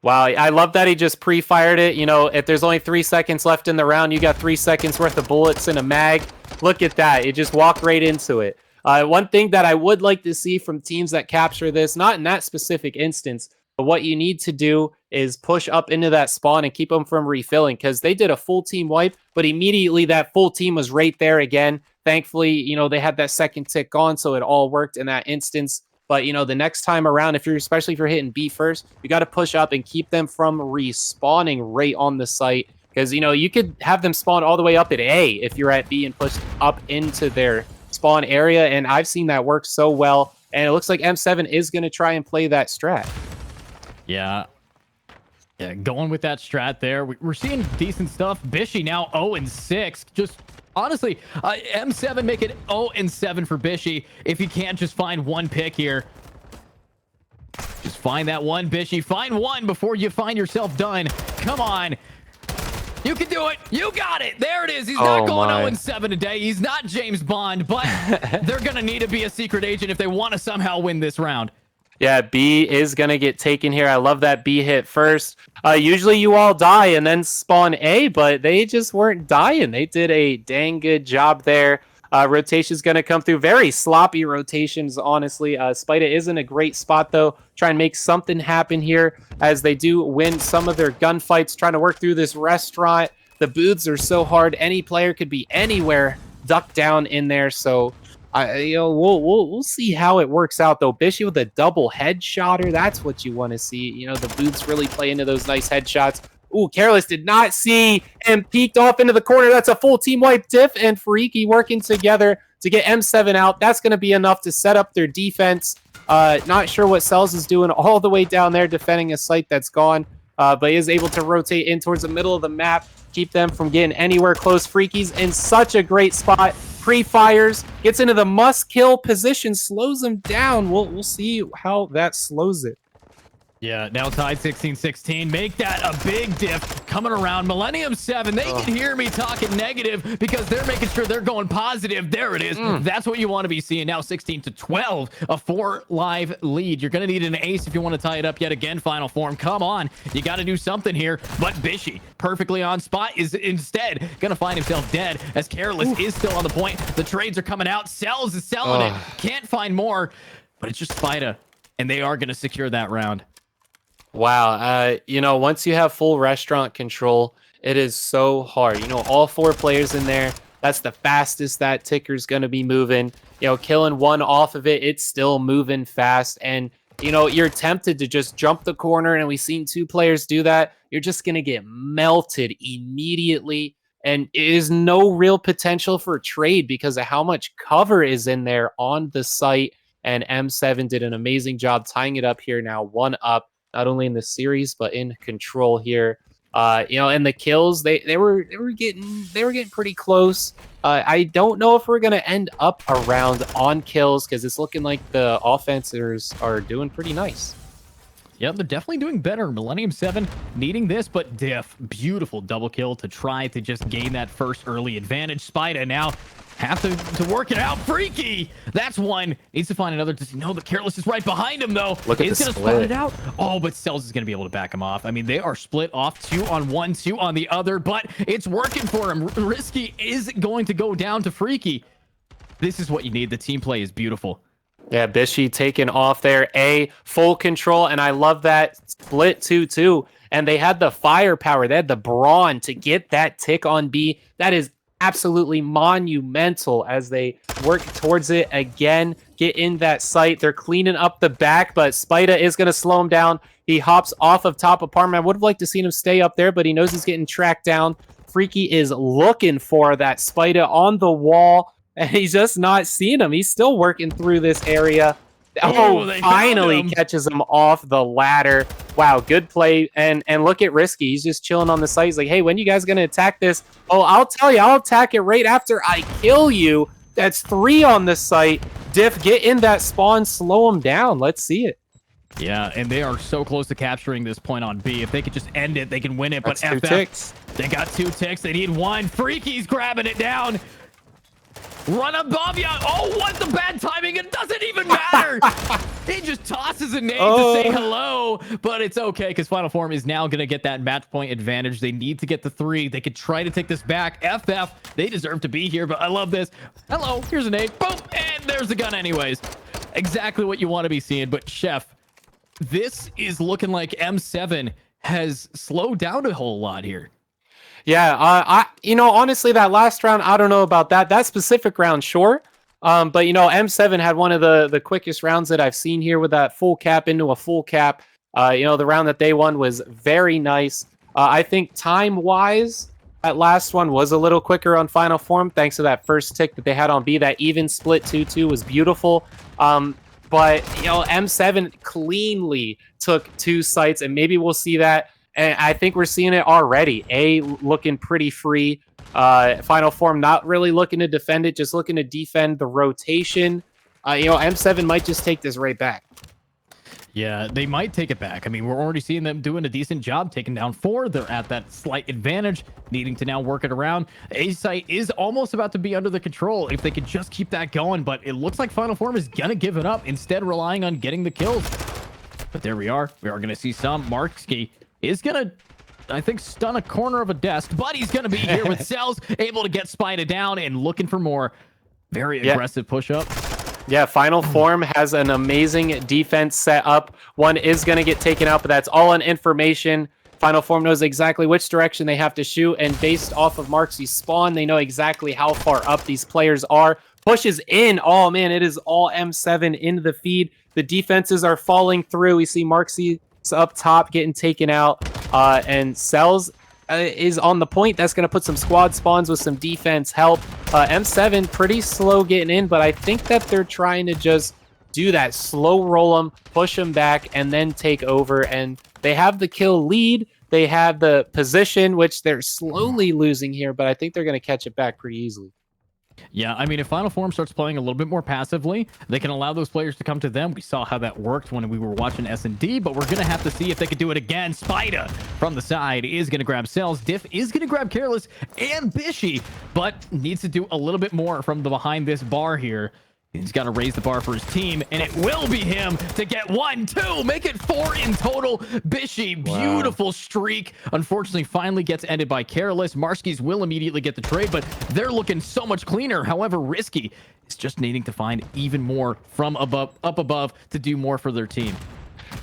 Wow, I love that he just pre-fired it. If there's only 3 seconds left in the round, you got 3 seconds worth of bullets in a mag. Look at that. You just walk right into it. One thing that I would like to see from teams that capture this, not in that specific instance, but what you need to do is push up into that spawn and keep them from refilling, because they did a full team wipe, but immediately that full team was right there again. Thankfully, they had that second tick on, so it all worked in that instance. But, the next time around, especially if you're hitting B first, you got to push up and keep them from respawning right on the site. Because, you could have them spawn all the way up at A if you're at B and push up into their spawn area, and I've seen that work so well. And it looks like M7 is going to try and play that strat. Yeah. Yeah, going with that strat there. We're seeing decent stuff. Bishy now 0-6. Just honestly, M7 make it 0-7 for Bishy. If you can't just find one pick here. Just find that one, Bishy. Find one before you find yourself done. Come on. You can do it. You got it. There it is. He's not going 0-7 today. He's not James Bond, but they're going to need to be a secret agent if they want to somehow win this round. Yeah, B is going to get taken here. I love that B hit first. Usually you all die and then spawn A, but they just weren't dying. They did a dang good job there. Rotation's going to come through. Very sloppy rotations, honestly. Spida is in a great spot, though. Try and make something happen here as they do win some of their gunfights, trying to work through this restaurant. The booths are so hard. Any player could be anywhere, ducked down in there. So, we'll see how it works out, though. Bishy with a double headshotter. That's what you want to see. The booths really play into those nice headshots. Ooh, Careless did not see and peeked off into the corner. That's a full team wipe. Diff and Freaky working together to get M7 out. That's going to be enough to set up their defense. Not sure what Cells is doing all the way down there defending a site that's gone, but he is able to rotate in towards the middle of the map, keep them from getting anywhere close. Freaky's in such a great spot. Pre-fires, gets into the must-kill position, slows him down. We'll see how that slows it. Yeah, now tied 16-16. Make that a big diff coming around. Millennium 7, they can hear me talking negative because they're making sure they're going positive. There it is. That's what you want to be seeing. Now 16-12, a 4 live lead. You're going to need an ace if you want to tie it up yet again, final form. Come on. You got to do something here. But Bishy, perfectly on spot, is instead going to find himself dead as Careless is still on the point. The trades are coming out. Cells is selling it. Can't find more, but it's just Spida, and they are going to secure that round. Wow. Once you have full restaurant control, it is so hard. All 4 players in there. That's the fastest that ticker's going to be moving. Killing one off of it, it's still moving fast. And, you're tempted to just jump the corner, and we've seen 2 players do that. You're just going to get melted immediately. And it is no real potential for trade because of how much cover is in there on the site. And M7 did an amazing job tying it up here now, 1 up. Not only in the series, but in control here. And the kills, they were getting pretty close. I don't know if we're gonna end up around on kills because it's looking like the offenses are doing pretty nice. Yeah, they're definitely doing better. Millennium 7 needing this, but Diff, beautiful double kill to try to just gain that first early advantage. Spida now have to work it out. Freaky! That's one. Needs to find another. Does he know the Careless is right behind him, though? Look at He's the gonna split. spot it out. Oh, but Cells is going to be able to back him off. I mean, they are split off 2 on 1, 2 on the other, but it's working for him. Risky is going to go down to Freaky. This is what you need. The team play is beautiful. Yeah, Bishy taken off there. A, full control, and I love that split 2-2. And they had the firepower. They had the brawn to get that tick on B. That is absolutely monumental as they work towards it again. Get in that site. They're cleaning up the back, but Spida is going to slow him down. He hops off of top apartment. I would have liked to seen him stay up there, but he knows he's getting tracked down. Freaky is looking for that Spida on the wall. And he's just not seeing him. He's still working through this area. They Finally found him. catches him off the ladder. Wow, good play. And look at Risky. He's just chilling on the site. He's like, hey, when you guys going to attack this? Oh, I'll tell you. I'll attack it right after I kill you. That's 3 on the site. Diff, get in that spawn. Slow him down. Let's see it. Yeah, and they are so close to capturing this point on B. If they could just end it, they can win it. That's But 2 FF, ticks. they got 2 ticks. They need 1. Freaky's grabbing it down. Run above you. Oh, what the bad timing. It doesn't even matter. He just tosses a nade to say hello, but it's okay because Final Form is now going to get that match point advantage. They need to get the 3. They could try to take this back. FF, they deserve to be here, but I love this. Hello, here's a nade. Boom, and there's the gun anyways. Exactly what you want to be seeing, but Chef, this is looking like M7 has slowed down a whole lot here. Yeah, honestly, that last round, I don't know about that. That specific round, sure. But, M7 had one of the quickest rounds that I've seen here with that full cap into a full cap. The round that they won was very nice. I think time-wise, That last one was a little quicker on final form thanks to that first tick that they had on B. That even split 2-2 was beautiful. But, M7 cleanly took 2 sites, and maybe we'll see that. And I think we're seeing it already. A looking pretty free. Final form not really looking to defend it, just looking to defend the rotation. M7 might just take this right back. Yeah, they might take it back. I mean, we're already seeing them doing a decent job taking down 4. They're at that slight advantage, needing to now work it around. A site is almost about to be under the control if they could just keep that going, but it looks like Final Form is going to give it up, instead relying on getting the kills. But there we are. We are going to see some. Marksky is going to, I think, stun a corner of a desk, but he's going to be here with Cells, able to get Spida down and looking for more. Very aggressive push-up. Yeah, Final Form has an amazing defense set up. One is going to get taken out, but that's all on information. Final Form knows exactly which direction they have to shoot, and based off of Marksy's spawn, they know exactly how far up these players are. Pushes in. Oh, man, it is all M7 into the feed. The defenses are falling through. We see Marksy up top getting taken out, and Cells is on the point. That's going to put some squad spawns with some defense help. M7 pretty slow getting in, but I think that they're trying to just do that, slow roll them, push them back, and then take over. And they have the kill lead. They have the position, which they're slowly losing here, but I think they're going to catch it back pretty easily. Yeah, I mean, if Final Form starts playing a little bit more passively, they can allow those players to come to them. We saw how that worked when we were watching S&D, but we're going to have to see if they could do it again. Spida from the side is going to grab Cells. Diff is going to grab Careless and Bishy, but needs to do a little bit more from the behind this bar here. He's got to raise the bar for his team, and it will be him to get 1, 2, make it 4 in total. Bishy, beautiful streak. Unfortunately, finally gets ended by Careless. Marskys will immediately get the trade, but they're looking so much cleaner. However, Risky is just needing to find even more from up above to do more for their team.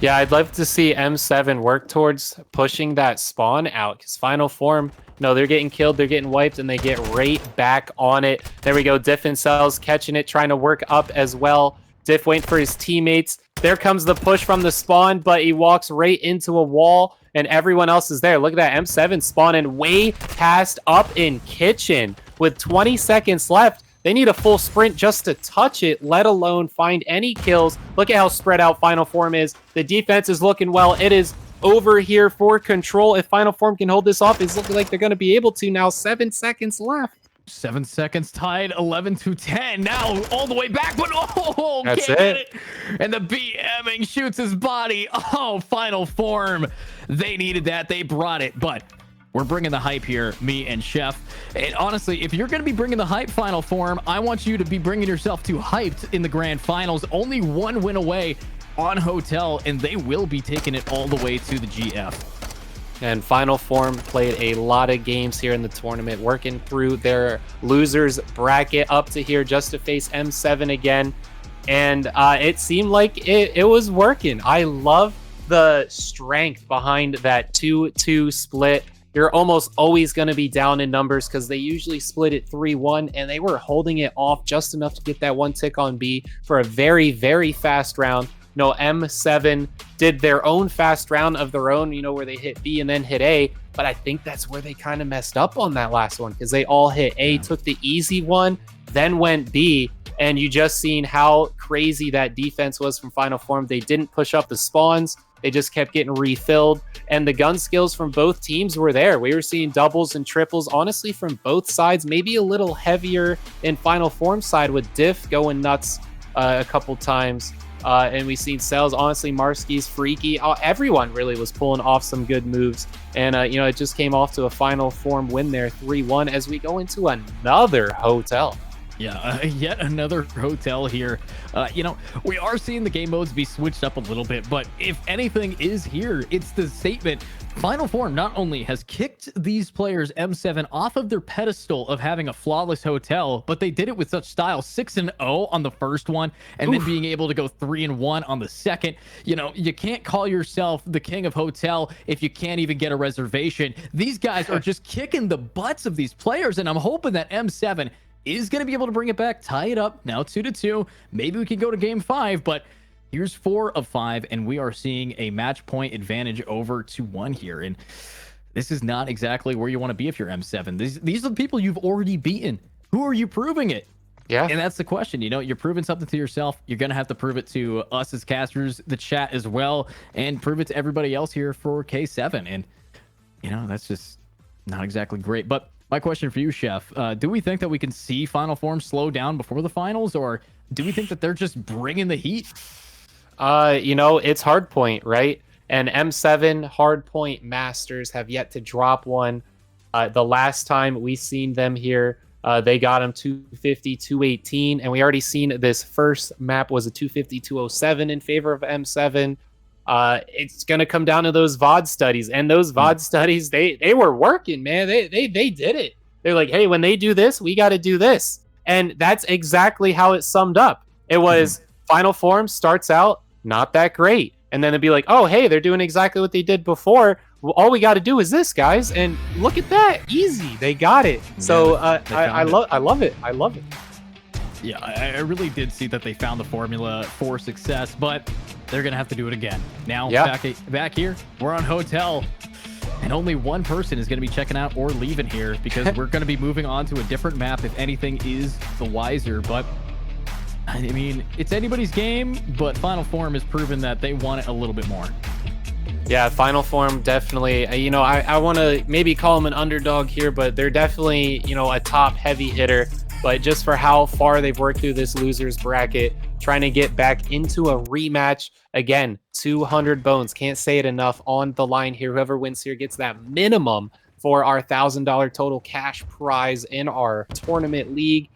Yeah, I'd love to see M7 work towards pushing that spawn out, because Final Form, they're getting killed, they're getting wiped, and they get right back on it. There we go. Diff and Cells catching it, trying to work up as well. Diff waiting for his teammates. There comes the push from the spawn, but he walks right into a wall, and everyone else is there. Look at that. M7 spawning way past up in kitchen with 20 seconds left. They need a full sprint just to touch it, let alone find any kills. Look at how spread out Final Form is. The defense is looking well. It is over here for control. If Final Form can hold this off, it's looking like they're going to be able to now. 7 seconds left. 7 seconds tied, 11-10. Now all the way back, but That's can't it. get it. And the BMing shoots his body. Oh, Final Form. They needed that. They brought it, but we're bringing the hype here, me and Chef. And honestly, if you're going to be bringing the hype, Final Form, I want you to be bringing yourself to hyped in the grand finals. Only 1 win away on Hotel, and they will be taking it all the way to the GF. And Final Form played a lot of games here in the tournament, working through their losers bracket up to here just to face M7 again. And it seemed like it was working. I love the strength behind that 2-2 split. You're almost always going to be down in numbers because they usually split it 3-1, and they were holding it off just enough to get that 1 tick on B for a very, very fast round. M7 did their own fast round of their own, where they hit B and then hit A, but I think that's where they kind of messed up on that last one, because they all hit A, took the easy one, then went B, and you just seen how crazy that defense was from Final Form. They didn't push up the spawns. They just kept getting refilled, and the gun skills from both teams were there. We were seeing doubles and triples, honestly, from both sides, maybe a little heavier in Final Form side with Diff going nuts a couple times. And we've seen Cells, honestly, Marskys, Freaky, everyone really was pulling off some good moves. And, it just came off to a Final Form win there, 3-1, as we go into another Hotel. Yeah, yet another Hotel here. We are seeing the game modes be switched up a little bit, but if anything is here, it's the statement. Final Form not only has kicked these players, M7, off of their pedestal of having a flawless Hotel, but they did it with such style. 6-0 on the first one, and then being able to go 3-1 on the second. You can't call yourself the king of Hotel if you can't even get a reservation. These guys are just kicking the butts of these players, and I'm hoping that M7 is going to be able to bring it back, tie it up, now 2-2. Maybe we can go to game 5, but here's 4 of 5, and we are seeing a match point advantage over to 1 here. And this is not exactly where you want to be if you're M7. These are the people you've already beaten. Who are you proving it? Yeah. And that's the question. You know, you're proving something to yourself. You're going to have to prove it to us as casters, the chat as well, and prove it to everybody else here for K7. And, you know, that's just not exactly great. But my question for you, Chef, do we think that we can see Final Form slow down before the finals, or do we think that they're just bringing the heat? You know, it's hardpoint, right? And M7 hardpoint masters have yet to drop one. The last time we seen them here, they got him 250, 218, and we already seen this first map was a 250, 207 in favor of M7. It's gonna come down to those VOD studies, and those VOD studies, they were working, man. They did it. They're like, hey, when they do this, we got to do this, and that's exactly how it summed up. It was Final Form starts out not that great, and then it'd be like, oh, hey, they're doing exactly what they did before. Well, all we got to do is this, guys, and look at that, easy. They got it. So I love it. I love it. Yeah, I really did see that they found the formula for success, but they're gonna have to do it again. Now, back here, we're on Hotel, and only one person is gonna be checking out or leaving here because we're gonna be moving on to a different map if anything is the wiser. But I mean, it's anybody's game, but Final Form has proven that they want it a little bit more. Yeah, Final Form definitely, you know, I want to maybe call them an underdog here, but they're definitely, you know, a top heavy hitter. But just for how far they've worked through this losers bracket, trying to get back into a rematch, again, 200 bones. Can't say it enough on the line here. Whoever wins here gets that minimum for our $1,000 total cash prize in our tournament league.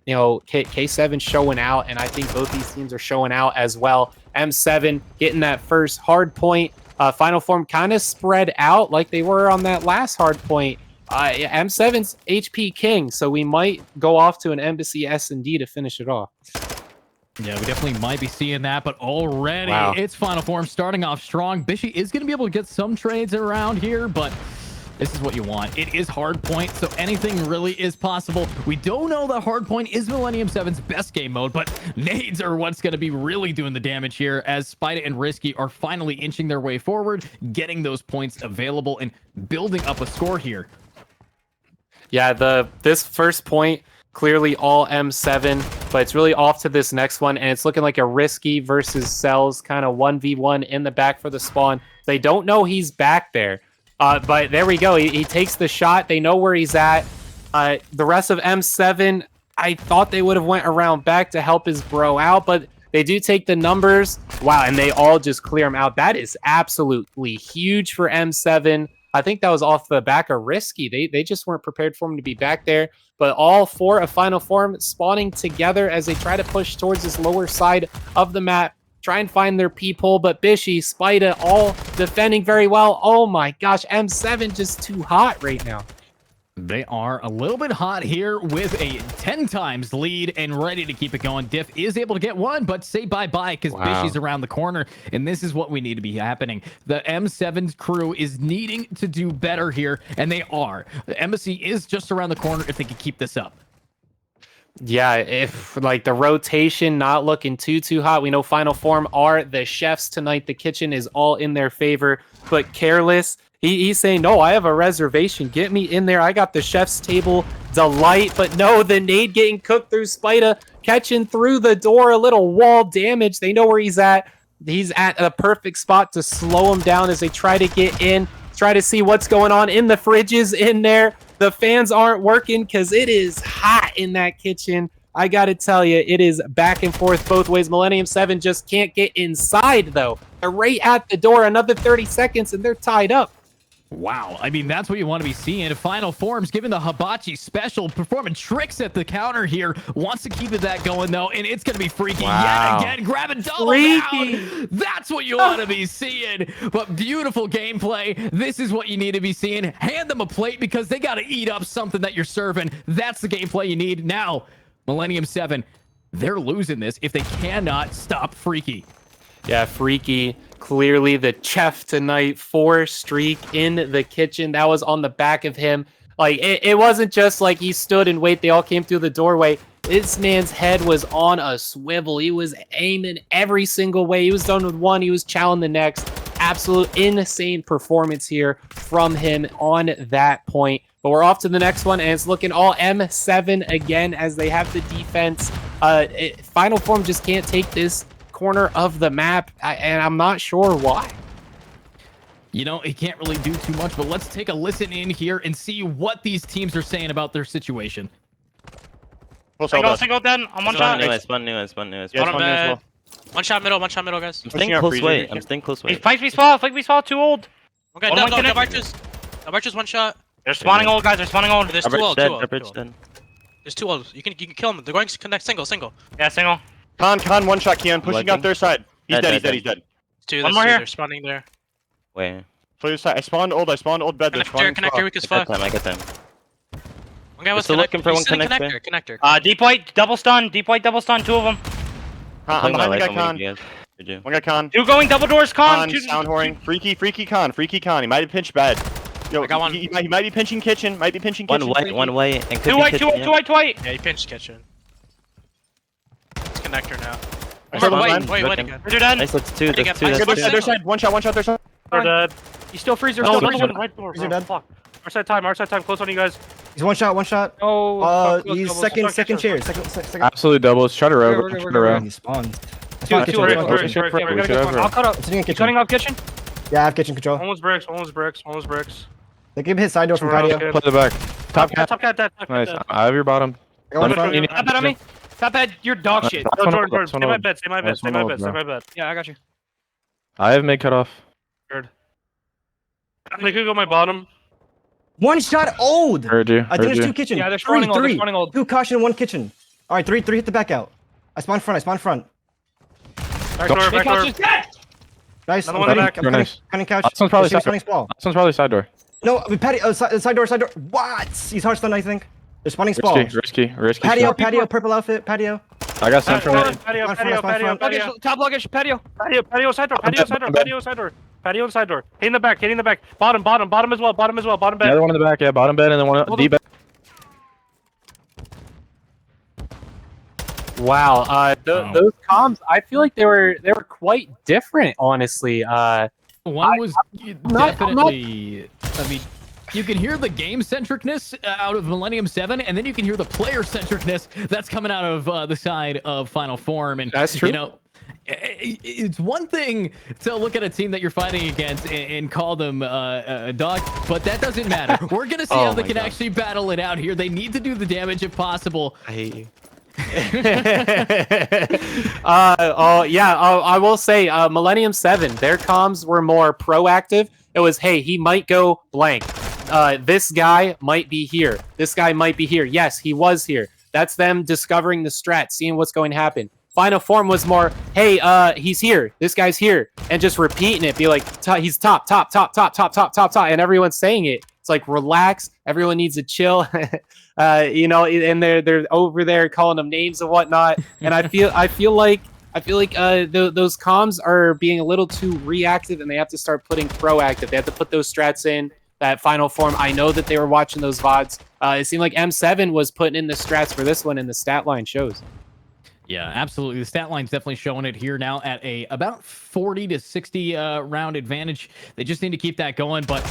You know, K7 showing out, and I think both these teams are showing out as well. M7 getting that first hard point. Final Form kind of spread out like they were on that last hard point. M7's HP king, so we might go off to an Embassy S&D to finish it off. Yeah, we definitely might be seeing that, but already it's Final Form starting off strong. Bishy is going to be able to get some trades around here, but this is what you want. It is hardpoint, so anything really is possible. We don't know that hardpoint is Millennium 7's best game mode, but nades are what's going to be really doing the damage here as Spida and Risky are finally inching their way forward, getting those points available and building up a score here. Yeah, this first point, clearly all M7, but it's really off to this next one, and it's looking like a Risky versus Cells kind of 1v1 in the back for the spawn. They don't know he's back there. But there we go. He takes the shot. They know where he's at. The rest of M7, I thought they would have went around back to help his bro out, but they do take the numbers. Wow, and they all just clear him out. That is absolutely huge for M7. I think that was off the back of Risky. They just weren't prepared for him to be back there. But all four of Final Form spawning together as they try to push towards this lower side of the map. Try and find their peephole, but Bishy, Spida, all defending very well. Oh my gosh, M7 just too hot right now. They are a little bit hot here with a 10 times lead and ready to keep it going. Diff is able to get one, but say bye-bye because Bishy's around the corner, and this is what we need to be happening. The M7's crew is needing to do better here, and they are. The Embassy is just around the corner if they can keep this up. Yeah, if like the rotation not looking too hot. We know Final Form are the chefs tonight. The kitchen is all in their favor, but Careless, he's saying, no, I have a reservation. Get me in there. I got the chef's table delight, but no, the nade getting cooked through Spida, catching through the door, a little wall damage. They know where he's at. He's at a perfect spot to slow him down as they try to get in, try to see what's going on in the fridges in there. The fans aren't working because it is hot in that kitchen. I got to tell you, it is back and forth both ways. Millennium 7 just can't get inside, though. They're right at the door. Another 30 seconds, and they're tied up. Wow, I mean, that's what you want to be seeing. Final Form's given the hibachi special, performing tricks at the counter here. Wants to keep that going, though, and it's going to be freaky yet again. Grab a double down. That's what you want to be seeing. But beautiful gameplay. This is what you need to be seeing. Hand them a plate because they got to eat up something that you're serving. That's the gameplay you need. Now, Millennium 7, they're losing this if they cannot stop Freaky. Yeah, Freaky, clearly the chef tonight, 4 streak in the kitchen. That was on the back of him. Like, it wasn't just like he stood and wait. They all came through the doorway. This man's head was on a swivel. He was aiming every single way. He was done with one. He was chowing the next. absolute insane performance here from him on that point. But we're off to the next one, and it's looking all M7 again as they have the defense. Final Form just can't take this corner of the map, and I'm not sure why. You know, it can't really do too much, but let's take a listen in here and see what these teams are saying about their situation. Single dead. I'm one shot. Spawn new. Yeah, spawn new as well. One shot middle, guys. I'm staying close way. Hey, fight me small, too old. Okay, One no, connect. Archer's one shot. They're spawning old, guys. They're spawning old. There's two old. There's two old. You can kill them. They're going to connect single. Yeah, single. Con, one shot, Keon. Pushing up their side. He's dead. Two. One more here. They're spawning there. Wait. Play side. I spawned old bed. They're spawning Connector, weak as fuck. I get them. One guy was still looking for one connector. Deep white, double stun. Two of them. I'm behind the guy, Con. One guy, Con. Two going double doors, Con. Sound whoring. Freaky Con. He might have pinched bed. Yo, I got one. He might be pinching kitchen. One white, and Two white. Yeah, he pinched kitchen. It's connector now. Wait again. They're dead. Nice, that's two. Their side. One shot. Their side. They're dead. He's still freezer. Right door. Freezer dead. Fuck. Our side time. Close on you guys. He's one shot. Oh. He's second chair. Second. Absolute doubles. Try to row. He spawned. Two. Kitchen. I'll cut up. I'm sitting in kitchen. Cutting off kitchen. Yeah, I have kitchen control. One was bricks. They give hit side door from patio. Play the back. Top cat. Top cat dead. Nice. I have your bottom. I got one front. Top head on me. Top head, you're dog shit. Last Go, one Jordan. old, Stay my bed. Stay my bed. Yeah, I got you. I have mid cut off. They could go my bottom. One shot old. Heard you. I think there's two kitchen. Yeah, they're spawning old. Two caution, one kitchen. All right, three hit the back out. I spawn front. Back door. Nice. Another one in the back. I'm cutting couch. This one's probably Shooting side door. small. This one's probably side door. No, patio. Side door. What? He's hard stun, I think. They're spawning small. Risky. Patio, purple outfit, patio. I got some from it. Patio. Top luggage, patio. Patio side door. Patio side door. Hitting the back. Bottom as well. Bottom The bed. other one in the back, yeah, bottom bed, and then one D bed. Wow, those comms, I feel like they were quite different, honestly. One was definitely. I mean, you can hear the game centricness out of Millennium 7, and then you can hear the player centricness that's coming out of the side of Final Form. And that's true. You know, it's one thing to look at a team that you're fighting against and call them a dog, but that doesn't matter. We're gonna see how they can actually battle it out here. They need to do the damage if possible. I hate you. I will say Millennium 7, their comms were more proactive. It was, hey, he might go blank. This guy might be here. This guy might be here. Yes, he was here. That's them discovering the strat, seeing what's going to happen. Final Form was more, hey, he's here. This guy's here. And just repeating it. Be like, he's top. And everyone's saying it. It's like, relax. Everyone needs to chill. You know, and they're over there calling them names and whatnot. And I feel like those comms are being a little too reactive, and they have to start putting proactive. They have to put those strats in. That Final Form, I know that they were watching those VODs. It seemed like M7 was putting in the strats for this one, and the stat line shows. Yeah, absolutely. The stat line's definitely showing it here now at about 40 to 60 round advantage. They just need to keep that going, but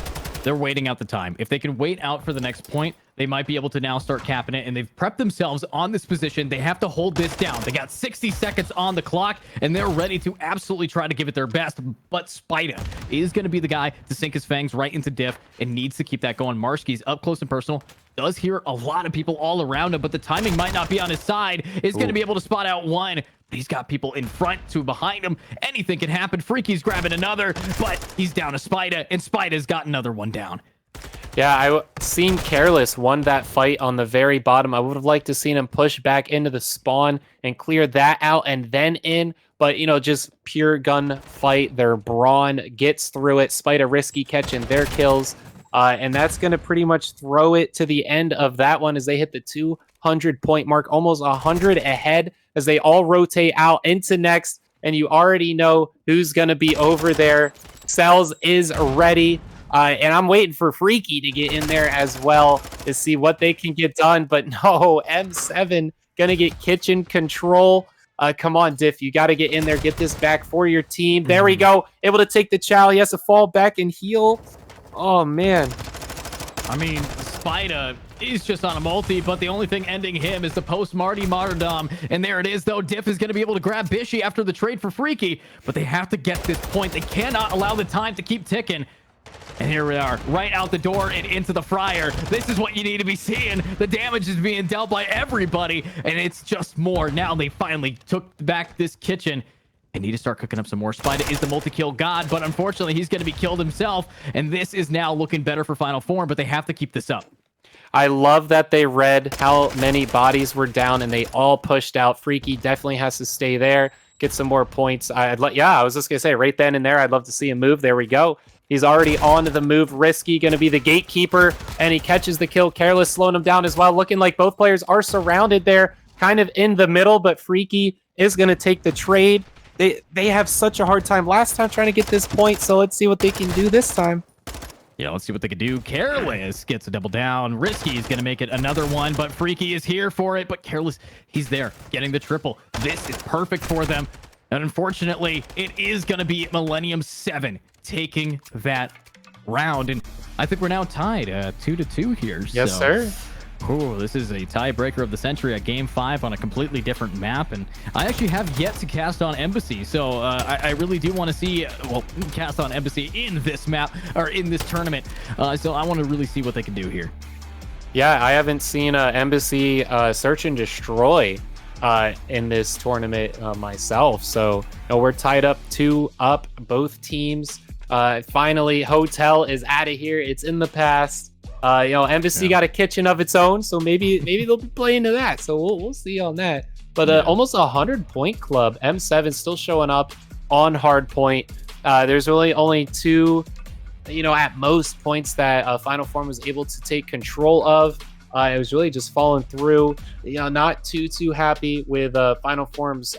they're waiting out the time. If they can wait out for the next point, they might be able to now start capping it, and they've prepped themselves on this position. They have to hold this down. They got 60 seconds on the clock, and they're ready to absolutely try to give it their best, but Spida is going to be the guy to sink his fangs right into diff and needs to keep that going. Marski's up close and personal. Does hear a lot of people all around him, but the timing might not be on his side. Is going to be able to spot out one, but he's got people in front, two behind him. Anything can happen. Freaky's grabbing another, but he's down to Spida, and Spida's got another one down. Yeah, I seen Careless won that fight on the very bottom. I would have liked to seen him push back into the spawn and clear that out and then in. But, you know, just pure gun fight. Their brawn gets through it. Spida risky catching their kills. And that's going to pretty much throw it to the end of that one as they hit the 200-point mark, almost 100 ahead as they all rotate out into next. And you already know who's going to be over there. Cells is ready. And I'm waiting for Freaky to get in there as well to see what they can get done. But no, M7 going to get kitchen control. Come on, Diff. You got to get in there. Get this back for your team. There we go. Able to take the chow. He has to fall back and heal. Oh, man. I mean, Spida is just on a multi, but the only thing ending him is the post-Marty martyrdom. And there it is, though. Diff is going to be able to grab Bishy after the trade for Freaky, but they have to get this point. They cannot allow the time to keep ticking. And here we are, right out the door and into the fryer. This is what you need to be seeing. The damage is being dealt by everybody, and it's just more. Now they finally took back this kitchen. They need to start cooking up some more. Spida is the multi-kill god, but unfortunately, he's going to be killed himself. And this is now looking better for Final Form, but they have to keep this up. I love that they read how many bodies were down, and they all pushed out. Freaky definitely has to stay there, get some more points. I was just going to say, right then and there, I'd love to see him move. There we go. He's already on to the move. Risky going to be the gatekeeper, and he catches the kill. Careless slowing him down as well. Looking like both players are surrounded there, kind of in the middle, but Freaky is going to take the trade. They have such a hard time last time trying to get this point, so let's see what they can do this time. Yeah, let's see what they can do. Careless gets a double down. Risky is going to make it another one, but Freaky is here for it. But Careless, he's there, getting the triple. This is perfect for them. And unfortunately, it is going to be Millennium 7 taking that round. And I think we're now tied 2-2 here. Yes, sir. Oh, this is a tiebreaker of the century at Game 5 on a completely different map. And I actually have yet to cast on Embassy. So I really do want to see, cast on Embassy in this map, or in this tournament. So I want to really see what they can do here. Yeah, I haven't seen Embassy search and destroy in this tournament myself. So we're tied up 2-up, both teams. Finally, Hotel is out of here. It's in the past. Embassy got a kitchen of its own, so maybe they'll be playing to that. So we'll see on that. But almost 100-point club. M7 still showing up on hard point. There's really only 2, at most points that Final Form was able to take control of. It was really just falling through. Not too happy with Final Form's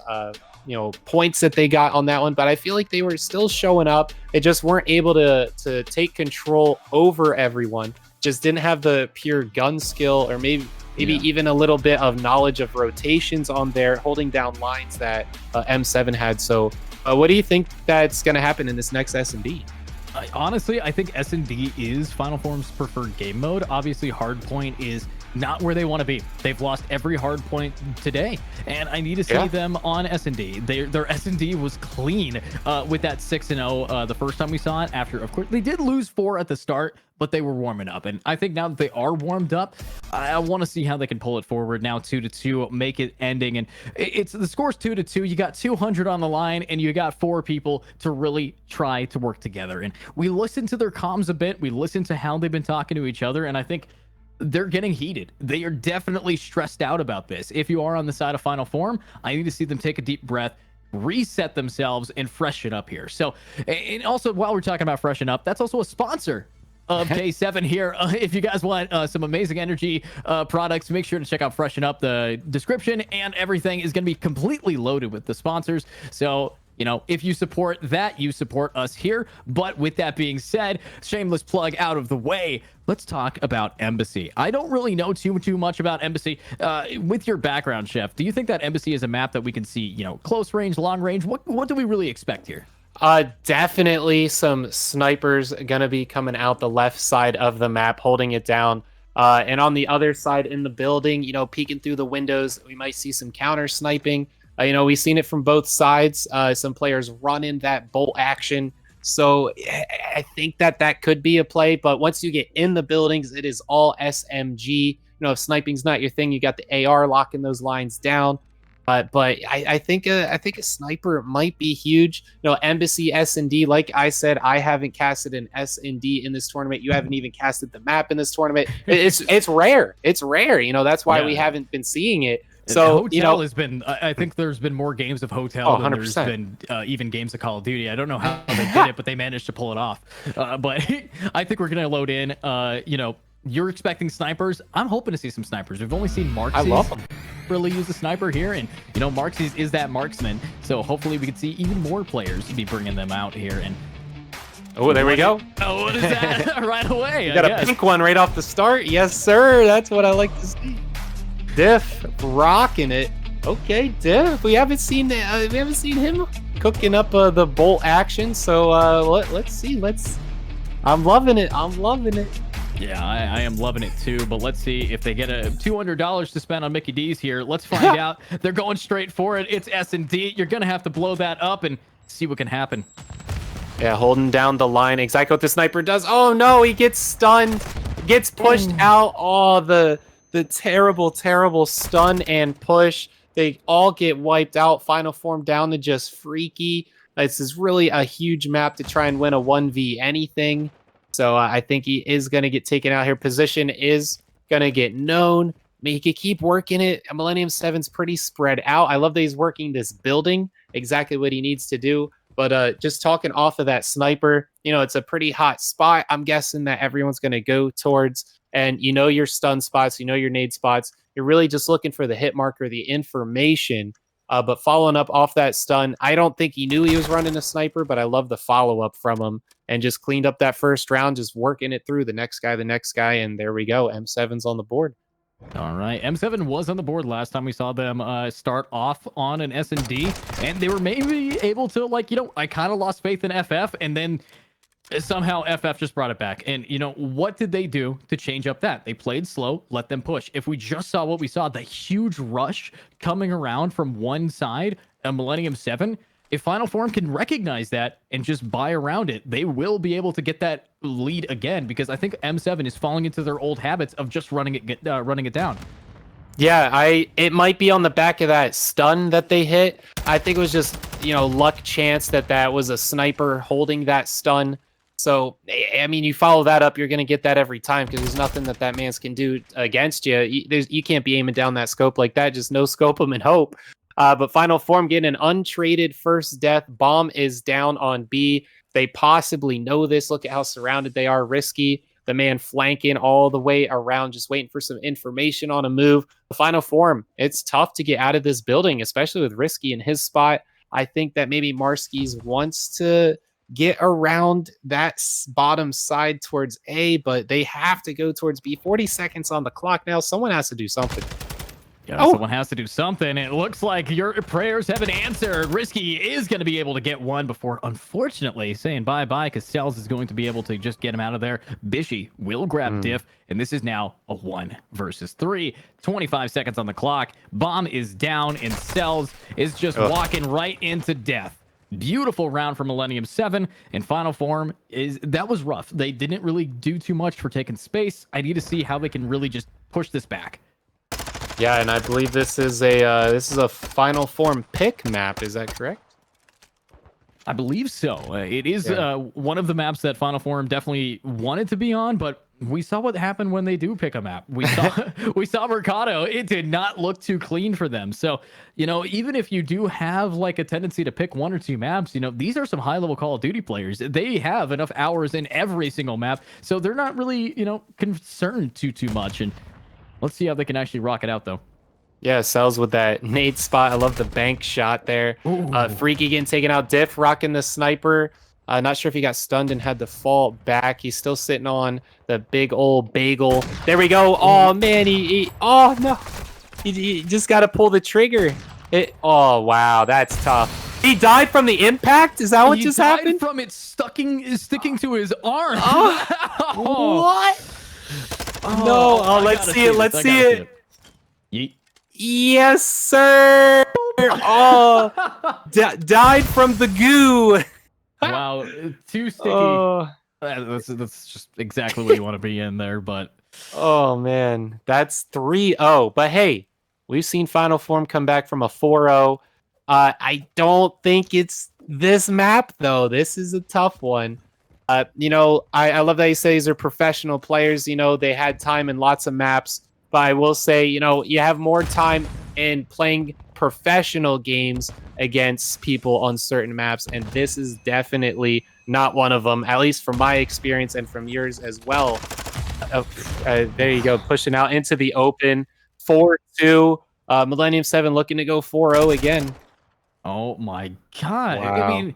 points that they got on that one, but I feel like they were still showing up. They just weren't able to take control over everyone. Just didn't have the pure gun skill, or maybe even a little bit of knowledge of rotations on there, holding down lines that M7 had. So what do you think that's going to happen in this next S&D? Honestly, I think S&D is Final Form's preferred game mode. Obviously, Hardpoint is not where they want to be. They've lost every hardpoint today, and I need to see them on S&D. Their S&D was clean with that 6-0 the first time we saw it. After, of course, they did lose 4 at the start, but they were warming up. And I think now that they are warmed up, I want to see how they can pull it forward. Now 2-2, make it ending. And the score's 2-2. You got 200 on the line, and you got 4 people to really try to work together. And we listened to their comms a bit. We listened to how they've been talking to each other, and I think they're getting heated. They are definitely stressed out about this. If you are on the side of Final Form, I need to see them take a deep breath, reset themselves, and freshen up here. So, and also, while we're talking about freshen up, that's also a sponsor of K7 here. If you guys want some amazing energy products, make sure to check out Freshen Up. The description and everything is going to be completely loaded with the sponsors. So, if you support that, you support us here. But with that being said, shameless plug out of the way, let's talk about Embassy. I don't really know too much about Embassy. With your background, Chef, do you think that Embassy is a map that we can see, close range, long range? What do we really expect here? Definitely some snipers gonna be coming out the left side of the map, holding it down. And on the other side in the building, peeking through the windows, we might see some counter sniping. We've seen it from both sides. Some players run in that bolt action. So I think that could be a play. But once you get in the buildings, it is all SMG. If sniping's not your thing, you got the AR locking those lines down. But I think a sniper might be huge. Embassy S&D, like I said, I haven't casted an S&D in this tournament. You haven't even casted the map in this tournament. It's rare. It's rare. That's why we haven't been seeing it. So Hotel has been. I think there's been more games of Hotel than there's been even games of Call of Duty. I don't know how they did it, but they managed to pull it off. But I think we're gonna load in. You're expecting snipers. I'm hoping to see some snipers. We've only seen Marxies. I love them. Really use a sniper here, and Marxies is that marksman. So hopefully we can see even more players be bringing them out here. And oh, there we go. Oh, what is that? Right away. You got a pink one right off the start. Yes, sir. That's what I like to see. Diff rocking it. Okay, Div. We haven't seen him cooking up the bolt action. So let's see. I'm loving it. Yeah, I am loving it too. But let's see if they get a $200 to spend on Mickey D's here. Let's find out. They're going straight for it. It's S&D. You're gonna have to blow that up and see what can happen. Yeah, holding down the line. Exactly what the sniper does. Oh no, he gets stunned. Gets pushed out. Oh, the terrible stun and push. They all get wiped out. Final form down to just Freaky. This is really a huge map to try and win a 1v anything. So I think he is going to get taken out here. Position is going to get known. I mean, he could keep working it. Millennium 7's pretty spread out. I love that he's working this building. Exactly what he needs to do. But just talking off of that sniper, it's a pretty hot spot. I'm guessing that everyone's going to go towards. And your stun spots, your nade spots. You're really just looking for the hit marker, the information. But following up off that stun, I don't think he knew he was running a sniper, but I love the follow-up from him. And just cleaned up that first round, just working it through the next guy, and there we go. M7's on the board. All right, M7 was on the board last time we saw them start off on an S&D, and they were maybe able to, I kind of lost faith in FF, and then somehow FF just brought it back. And, what did they do to change up that? They played slow, let them push. If we just saw what we saw, the huge rush coming around from one side, a Millennium 7, if Final Form can recognize that and just buy around it, they will be able to get that lead again, because I think M7 is falling into their old habits of just running it down. Yeah, it might be on the back of that stun that they hit. I think it was just, luck chance that was a sniper holding that stun. So, I mean, you follow that up, you're going to get that every time, because there's nothing that man's can do against you. You can't be aiming down that scope like that. Just no scope them and hope. But Final Form getting an untraded first death. Bomb is down on B. They possibly know this. Look at how surrounded they are. Risky. The man flanking all the way around, just waiting for some information on a move. The Final Form, it's tough to get out of this building, especially with Risky in his spot. I think that maybe Marskis wants to get around that bottom side towards A, but they have to go towards B. 40 seconds on the clock now. Someone has to do something. Yeah, someone has to do something. It looks like your prayers have been answered. Risky is going to be able to get one before, unfortunately, saying bye-bye, because Cells is going to be able to just get him out of there. Bishy will grab Diff, and this is now a 1 versus 3. 25 seconds on the clock. Bomb is down, and Cells is just walking right into death. Beautiful round for Millennium 7, and Final Form that was rough. They didn't really do too much for taking space. I need to see how they can really just push this back. Yeah, and I believe this is a Final Form pick map. Is that correct? I believe so. It is one of the maps that Final Form definitely wanted to be on, but we saw what happened when they do pick a map. We saw Mercado. It did not look too clean for them. So, even if you do have a tendency to pick one or two maps, these are some high-level Call of Duty players. They have enough hours in every single map, so they're not really, concerned too much. And let's see how they can actually rock it out, though. Yeah, Cells with that nade spot. I love the bank shot there. Freaky getting taken out. Diff rocking the sniper. Not sure if he got stunned and had to fall back. He's still sitting on the big old bagel. There we go. Oh, man. Oh, no. He just got to pull the trigger. Oh, wow. That's tough. He died from the impact? Is that what just happened? He died from it sticking to his arm. What? No. Oh, let's see it. Let's see it. Yeet. Yes, sir. Oh, died from the goo. Wow, too sticky. That's just exactly what you want to be in there, but... Oh, man. That's 3-0. But hey, we've seen Final Form come back from a 4-0. I don't think it's this map, though. This is a tough one. I love that you say these are professional players. They had time in lots of maps. But I will say, you have more time in playing professional games against people on certain maps, and this is definitely not one of them, at least from my experience and from yours as well. There you go, pushing out into the open. 4-2. Millennium 7 looking to go 4-0 again. Oh my god. Wow. I mean,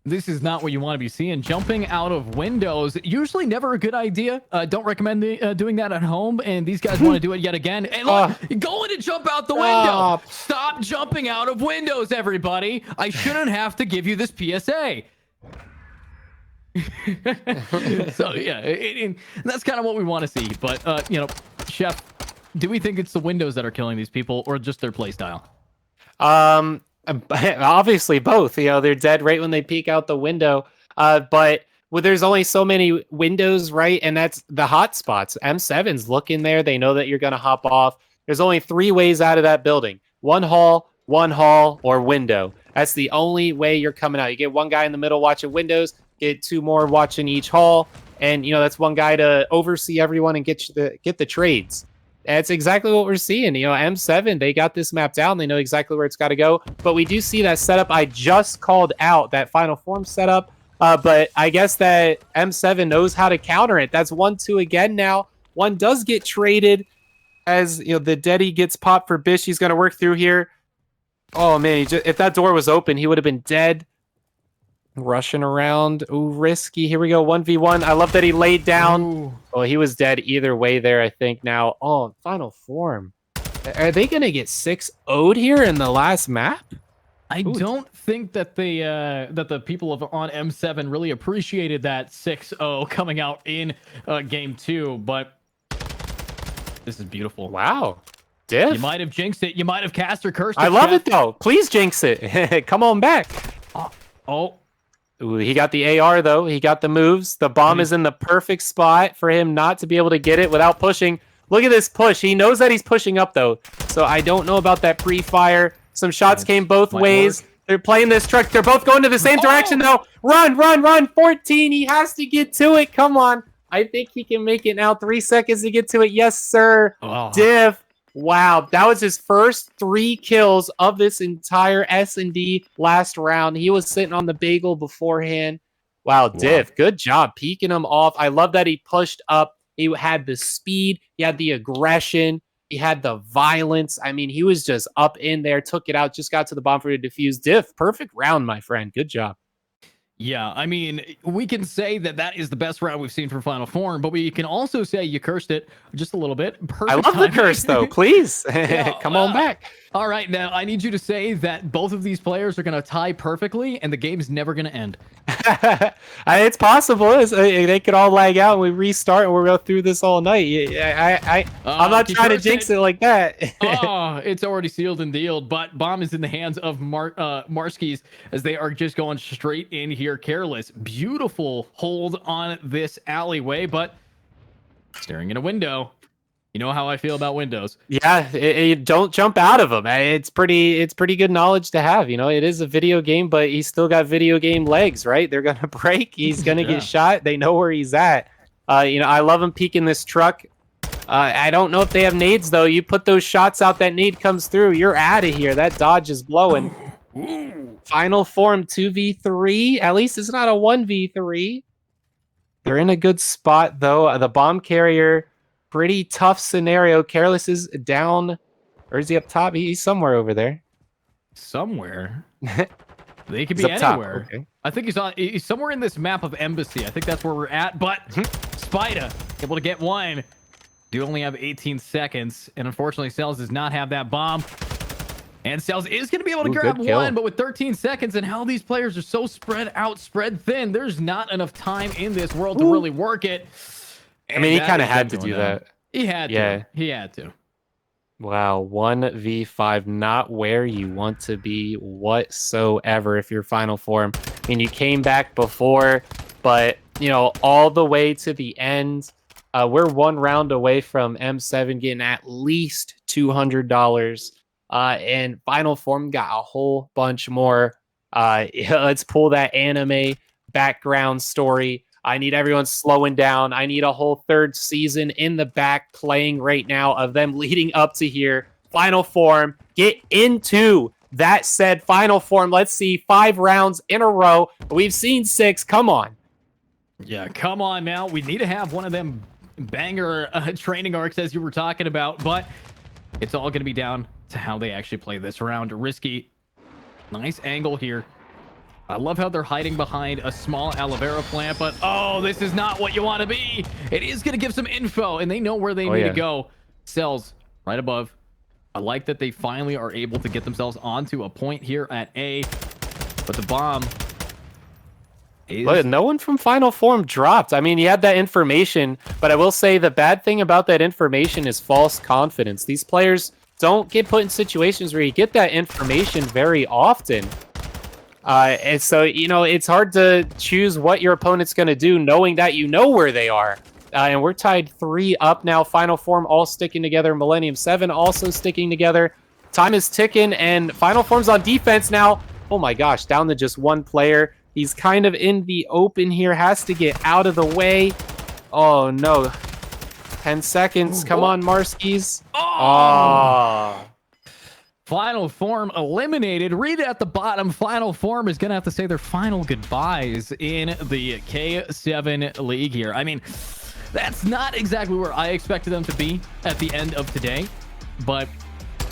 This is not what you want to be seeing. Jumping out of windows, usually never a good idea. Don't recommend doing that at home. And these guys want to do it yet again. And look, going to jump out the window. Stop jumping out of windows, everybody. I shouldn't have to give you this PSA. So yeah, that's kind of what we want to see. But you know, Chef, do we think it's the windows that are killing these people or just their play style? Obviously both. You know, they're dead right when they peek out the window. But there's only so many windows, right? And that's the hot spots. M7's looking there. They know that you're going to hop off. There's only 3 ways out of that building. One hall, or window. That's the only way you're coming out. You get one guy in the middle watching windows, get 2 more watching each hall. And, you know, that's one guy to oversee everyone and get the trades. That's exactly what we're seeing. You know, M7, they got this map down. They know exactly where it's got to go. But we do see that setup I just called out, that final form setup. But I guess that M7 knows how to counter it. That's 1-2 again now. One does get traded as, you know, the Deddy gets popped for Bish. He's going to work through here. Oh, man. If that door was open, he would have been dead. Rushing around. Ooh, risky. Here we go. 1v1. I love that he laid down. Ooh. Well, he was dead either way there, I think now. Oh, final form. Are they going to get 6-0'd here in the last map? I don't think that the people on M7 really appreciated that 6-0 coming out in game 2, but this is beautiful. Wow. Diff. You might have jinxed it. You might have cast or cursed it. I love it, though. Please jinx it. Come on back. Oh. Ooh, he got the AR, though. He got the moves. The bomb is in the perfect spot for him not to be able to get it without pushing. Look at this push. He knows that he's pushing up, though. So I don't know about that pre-fire. Some shots came both ways. They're playing this truck. They're both going to the same direction, though. Run, run, run. 14. He has to get to it. Come on. I think he can make it now. 3 seconds to get to it. Yes, sir. Oh. Div. Wow, that was his first 3 kills of this entire S&D last round. He was sitting on the bagel beforehand. Wow, Div, good job peeking him off. I love that he pushed up. He had the speed. He had the aggression. He had the violence. I mean, he was just up in there, took it out, just got to the bomb for the defuse. Div, perfect round, my friend. Good job. Yeah, I mean, we can say that is the best round we've seen for Final Form, but we can also say you cursed it just a little bit. Perfect I love timing. the curse, though. Please, come on back. All right, now I need you to say that both of these players are going to tie perfectly, and the game's never going to end. It's possible. They could all lag out, and we restart, and we'll go through this all night. I'm not trying to jinx it like that. Oh, it's already sealed and dealed, but bomb is in the hands of Marskis as they are just going straight in here, careless. Beautiful hold on this alleyway, but staring in a window. You know how I feel about windows. Yeah, don't jump out of them. It's pretty good knowledge to have. You know, it is a video game, but he's still got video game legs, right? They're gonna break. He's gonna get shot. They know where he's at. You know, I love him peeking this truck. I don't know if they have nades though. You put those shots out, that nade comes through. You're out of here. That dodge is blowing. Final form 2v3. At least it's not a 1v3. They're in a good spot though. The bomb carrier. Pretty tough scenario. Careless is down. Or is he up top? He's somewhere over there. Somewhere? They could be anywhere. Okay. I think he's somewhere in this map of Embassy. I think that's where we're at. But Spida able to get one. Do only have 18 seconds. And unfortunately, Cells does not have that bomb. And Cells is going to be able to grab one. But with 13 seconds and how these players are so spread out, spread thin, there's not enough time in this world to really work it. I mean, he kind of had to do that. He had to. Yeah. He had to. Wow, 1v5, not where you want to be whatsoever if you're final form. I mean, you came back before, but, you know, all the way to the end. We're 1 round away from M7 getting at least $200. And final form got a whole bunch more. Let's pull that anime background story. I need everyone slowing down. I need a whole 3rd season in the back playing right now of them leading up to here. Final form. Get into that said final form. Let's see 5 rounds in a row. We've seen 6. Come on. Yeah, come on now. We need to have one of them banger training arcs as you were talking about, but it's all going to be down to how they actually play this round. Risky. Nice angle here. I love how they're hiding behind a small aloe vera plant, but oh, this is not what you want to be. It is going to give some info, and they know where they need to go. Cells right above. I like that they finally are able to get themselves onto a point here at A, but the bomb is... But no one from Final Form dropped. I mean, you had that information, but I will say the bad thing about that information is false confidence. These players don't get put in situations where you get that information very often. And so, you know, it's hard to choose what your opponent's going to do knowing that you know where they are. And we're tied 3 up now. Final Form all sticking together. Millennium 7 also sticking together. Time is ticking, and Final Form's on defense now. Oh my gosh, down to just 1 player. He's kind of in the open here. Has to get out of the way. Oh, no. 10 seconds. Come on, Marskis. Oh. Final Form eliminated. Read it at the bottom. Final Form is going to have to say their final goodbyes in the K7 League here. I mean, that's not exactly where I expected them to be at the end of today, but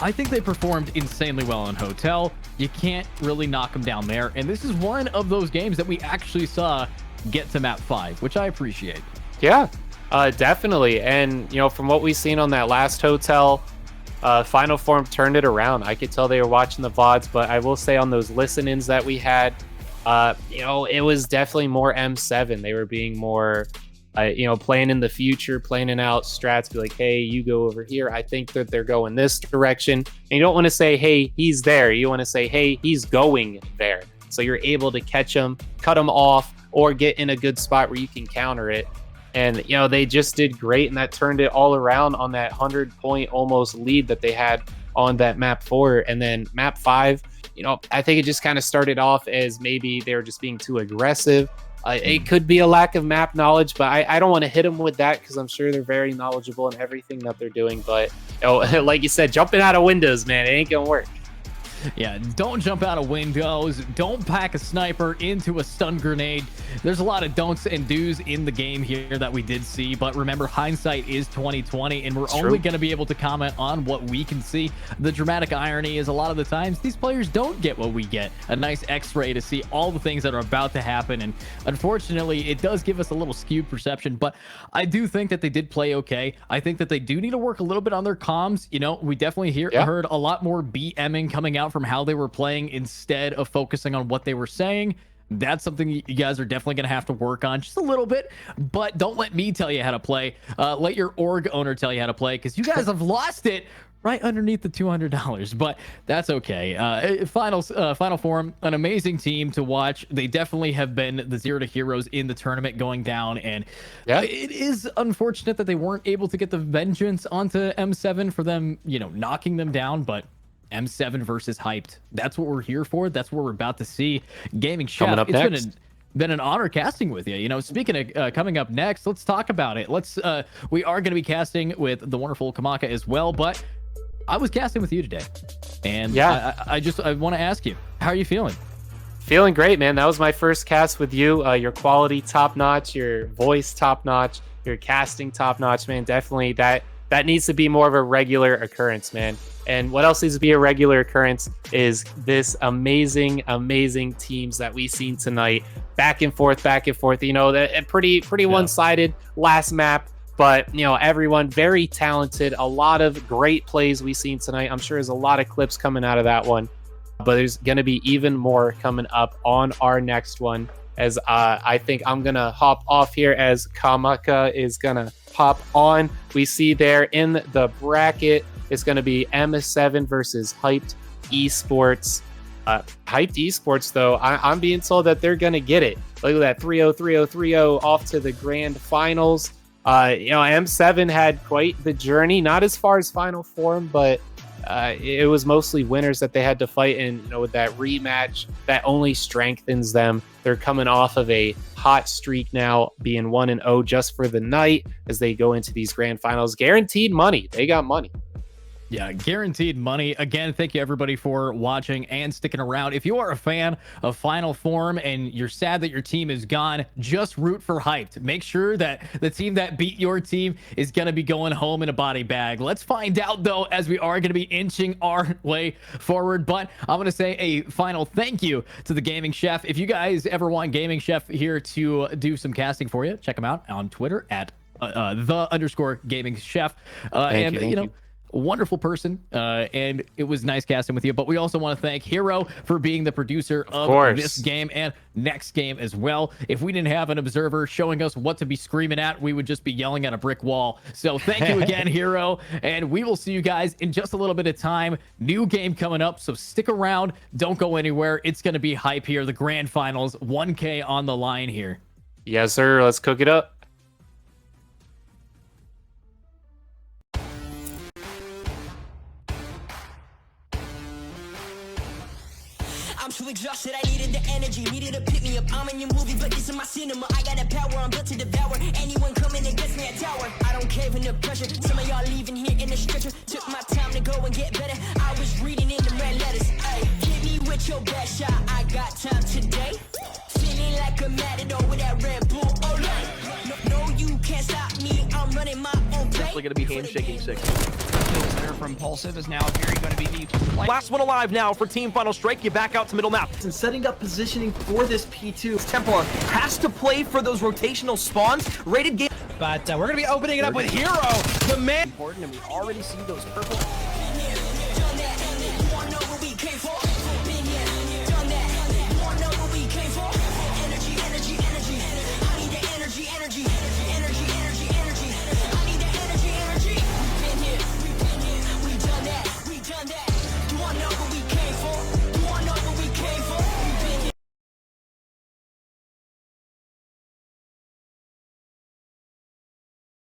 I think they performed insanely well on Hotel. You can't really knock them down there, and this is one of those games that we actually saw get to map 5, which I appreciate. Yeah, definitely. And, you know, from what we've seen on that last Hotel, Final Form turned it around. I could tell they were watching the VODs, but I will say on those listen-ins that we had, you know, it was definitely more M7. They were being more, you know, playing in the future, planning out strats, be like, hey, you go over here. I think that they're going this direction. And you don't want to say, hey, he's there. You want to say, hey, he's going there. So you're able to catch him, cut him off, or get in a good spot where you can counter it. And, you know, they just did great, and that turned it all around on that 100-point almost lead that they had on that map 4. And then map 5, you know, I think it just kind of started off as maybe they were just being too aggressive. It could be a lack of map knowledge, but I don't want to hit them with that because I'm sure they're very knowledgeable in everything that they're doing. But, you know, like you said, jumping out of windows, man, it ain't going to work. Yeah, don't jump out of windows. Don't pack a sniper into a stun grenade. There's a lot of don'ts and do's in the game here that we did see, but remember, hindsight is 2020, and we're only going to be able to comment on what we can see. The dramatic irony is a lot of the times these players don't get what we get, a nice x-ray to see all the things that are about to happen, and unfortunately, it does give us a little skewed perception, but I do think that they did play okay. I think that they do need to work a little bit on their comms. You know, we definitely heard a lot more BMing coming out from how they were playing instead of focusing on what they were saying. That's something you guys are definitely going to have to work on just a little bit, but don't let me tell you how to play. Let your org owner tell you how to play, because you guys have lost it right underneath the $200, but that's okay. Final Form, an amazing team to watch. They definitely have been the zero to heroes in the tournament going down, and it is unfortunate that they weren't able to get the vengeance onto M7 for them, you know, knocking them down, but M7 versus Hyped. That's what we're here for. That's what we're about to see. Gaming Chef, coming up next. Been an honor casting with you. You know, speaking of coming up next, let's talk about it. We are going to be casting with the wonderful Kamaka as well, but I was casting with you today, and I want to ask you, how are you feeling? Feeling great, man. That was my first cast with you. Your quality top notch, your voice top notch, your casting top notch, man. Definitely that needs to be more of a regular occurrence, man. And what else needs to be a regular occurrence is this amazing teams that we've seen tonight. Back and forth. You know, that pretty one-sided last map, but, you know, everyone very talented. A lot of great plays we've seen tonight. I'm sure there's a lot of clips coming out of that one, but there's going to be even more coming up on our next one. As I think I'm going to hop off here as Kamaka is going to hop on. We see there in the bracket, it's going to be M7 versus Hyped eSports. Hyped eSports, though, I'm being told that they're going to get it. Look at that 3-0, 3-0, 3-0 off to the grand finals. You know, M7 had quite the journey, not as far as Final Form, but it was mostly winners that they had to fight. And, you know, with that rematch, that only strengthens them. They're coming off of a hot streak now, being 1-0 just for the night as they go into these grand finals. Guaranteed money. They got money. Yeah, guaranteed money. Again, thank you everybody for watching and sticking around. If you are a fan of Final Form and you're sad that your team is gone, just root for Hyped. Make sure that the team that beat your team is going to be going home in a body bag. Let's find out, though, as we are going to be inching our way forward. But I'm going to say a final thank you to the Gaming Chef. If you guys ever want Gaming Chef here to do some casting for you, check him out on Twitter at _Gaming Chef. Thank you. Wonderful person, and it was nice casting with you. But we also want to thank Hero for being the producer of this game and next game as well. If we didn't have an observer showing us what to be screaming at, we would just be yelling at a brick wall. So thank you again, Hero, and we will see you guys in just a little bit of time. New game coming up, so stick around. Don't go anywhere. It's going to be hype here. The grand finals, 1K on the line here. Yes, sir. Let's cook it up. I'm too exhausted, I needed the energy, needed to pick me up. I'm in your movie, but this is my cinema. I got the power, I'm built to devour anyone coming against me at tower. I don't cave under pressure. Some of y'all leaving here in the stretcher. Took my time to go and get better. I was reading in the red letters. Ay, hit me with your best shot. I got time today. Feeling like a matador with that Red Bull. Oh no, you can't stop me. I'm running my own play. Definitely gonna be handshaking 6. Kills there from Impulsive is now Fury going to be the Last one alive now for Team Final Strike. You back out to middle map. And setting up positioning for this P2. Templar has to play for those rotational spawns. Rated game. But we're going to be opening it up with Hero, the man. Important, and we already see those purple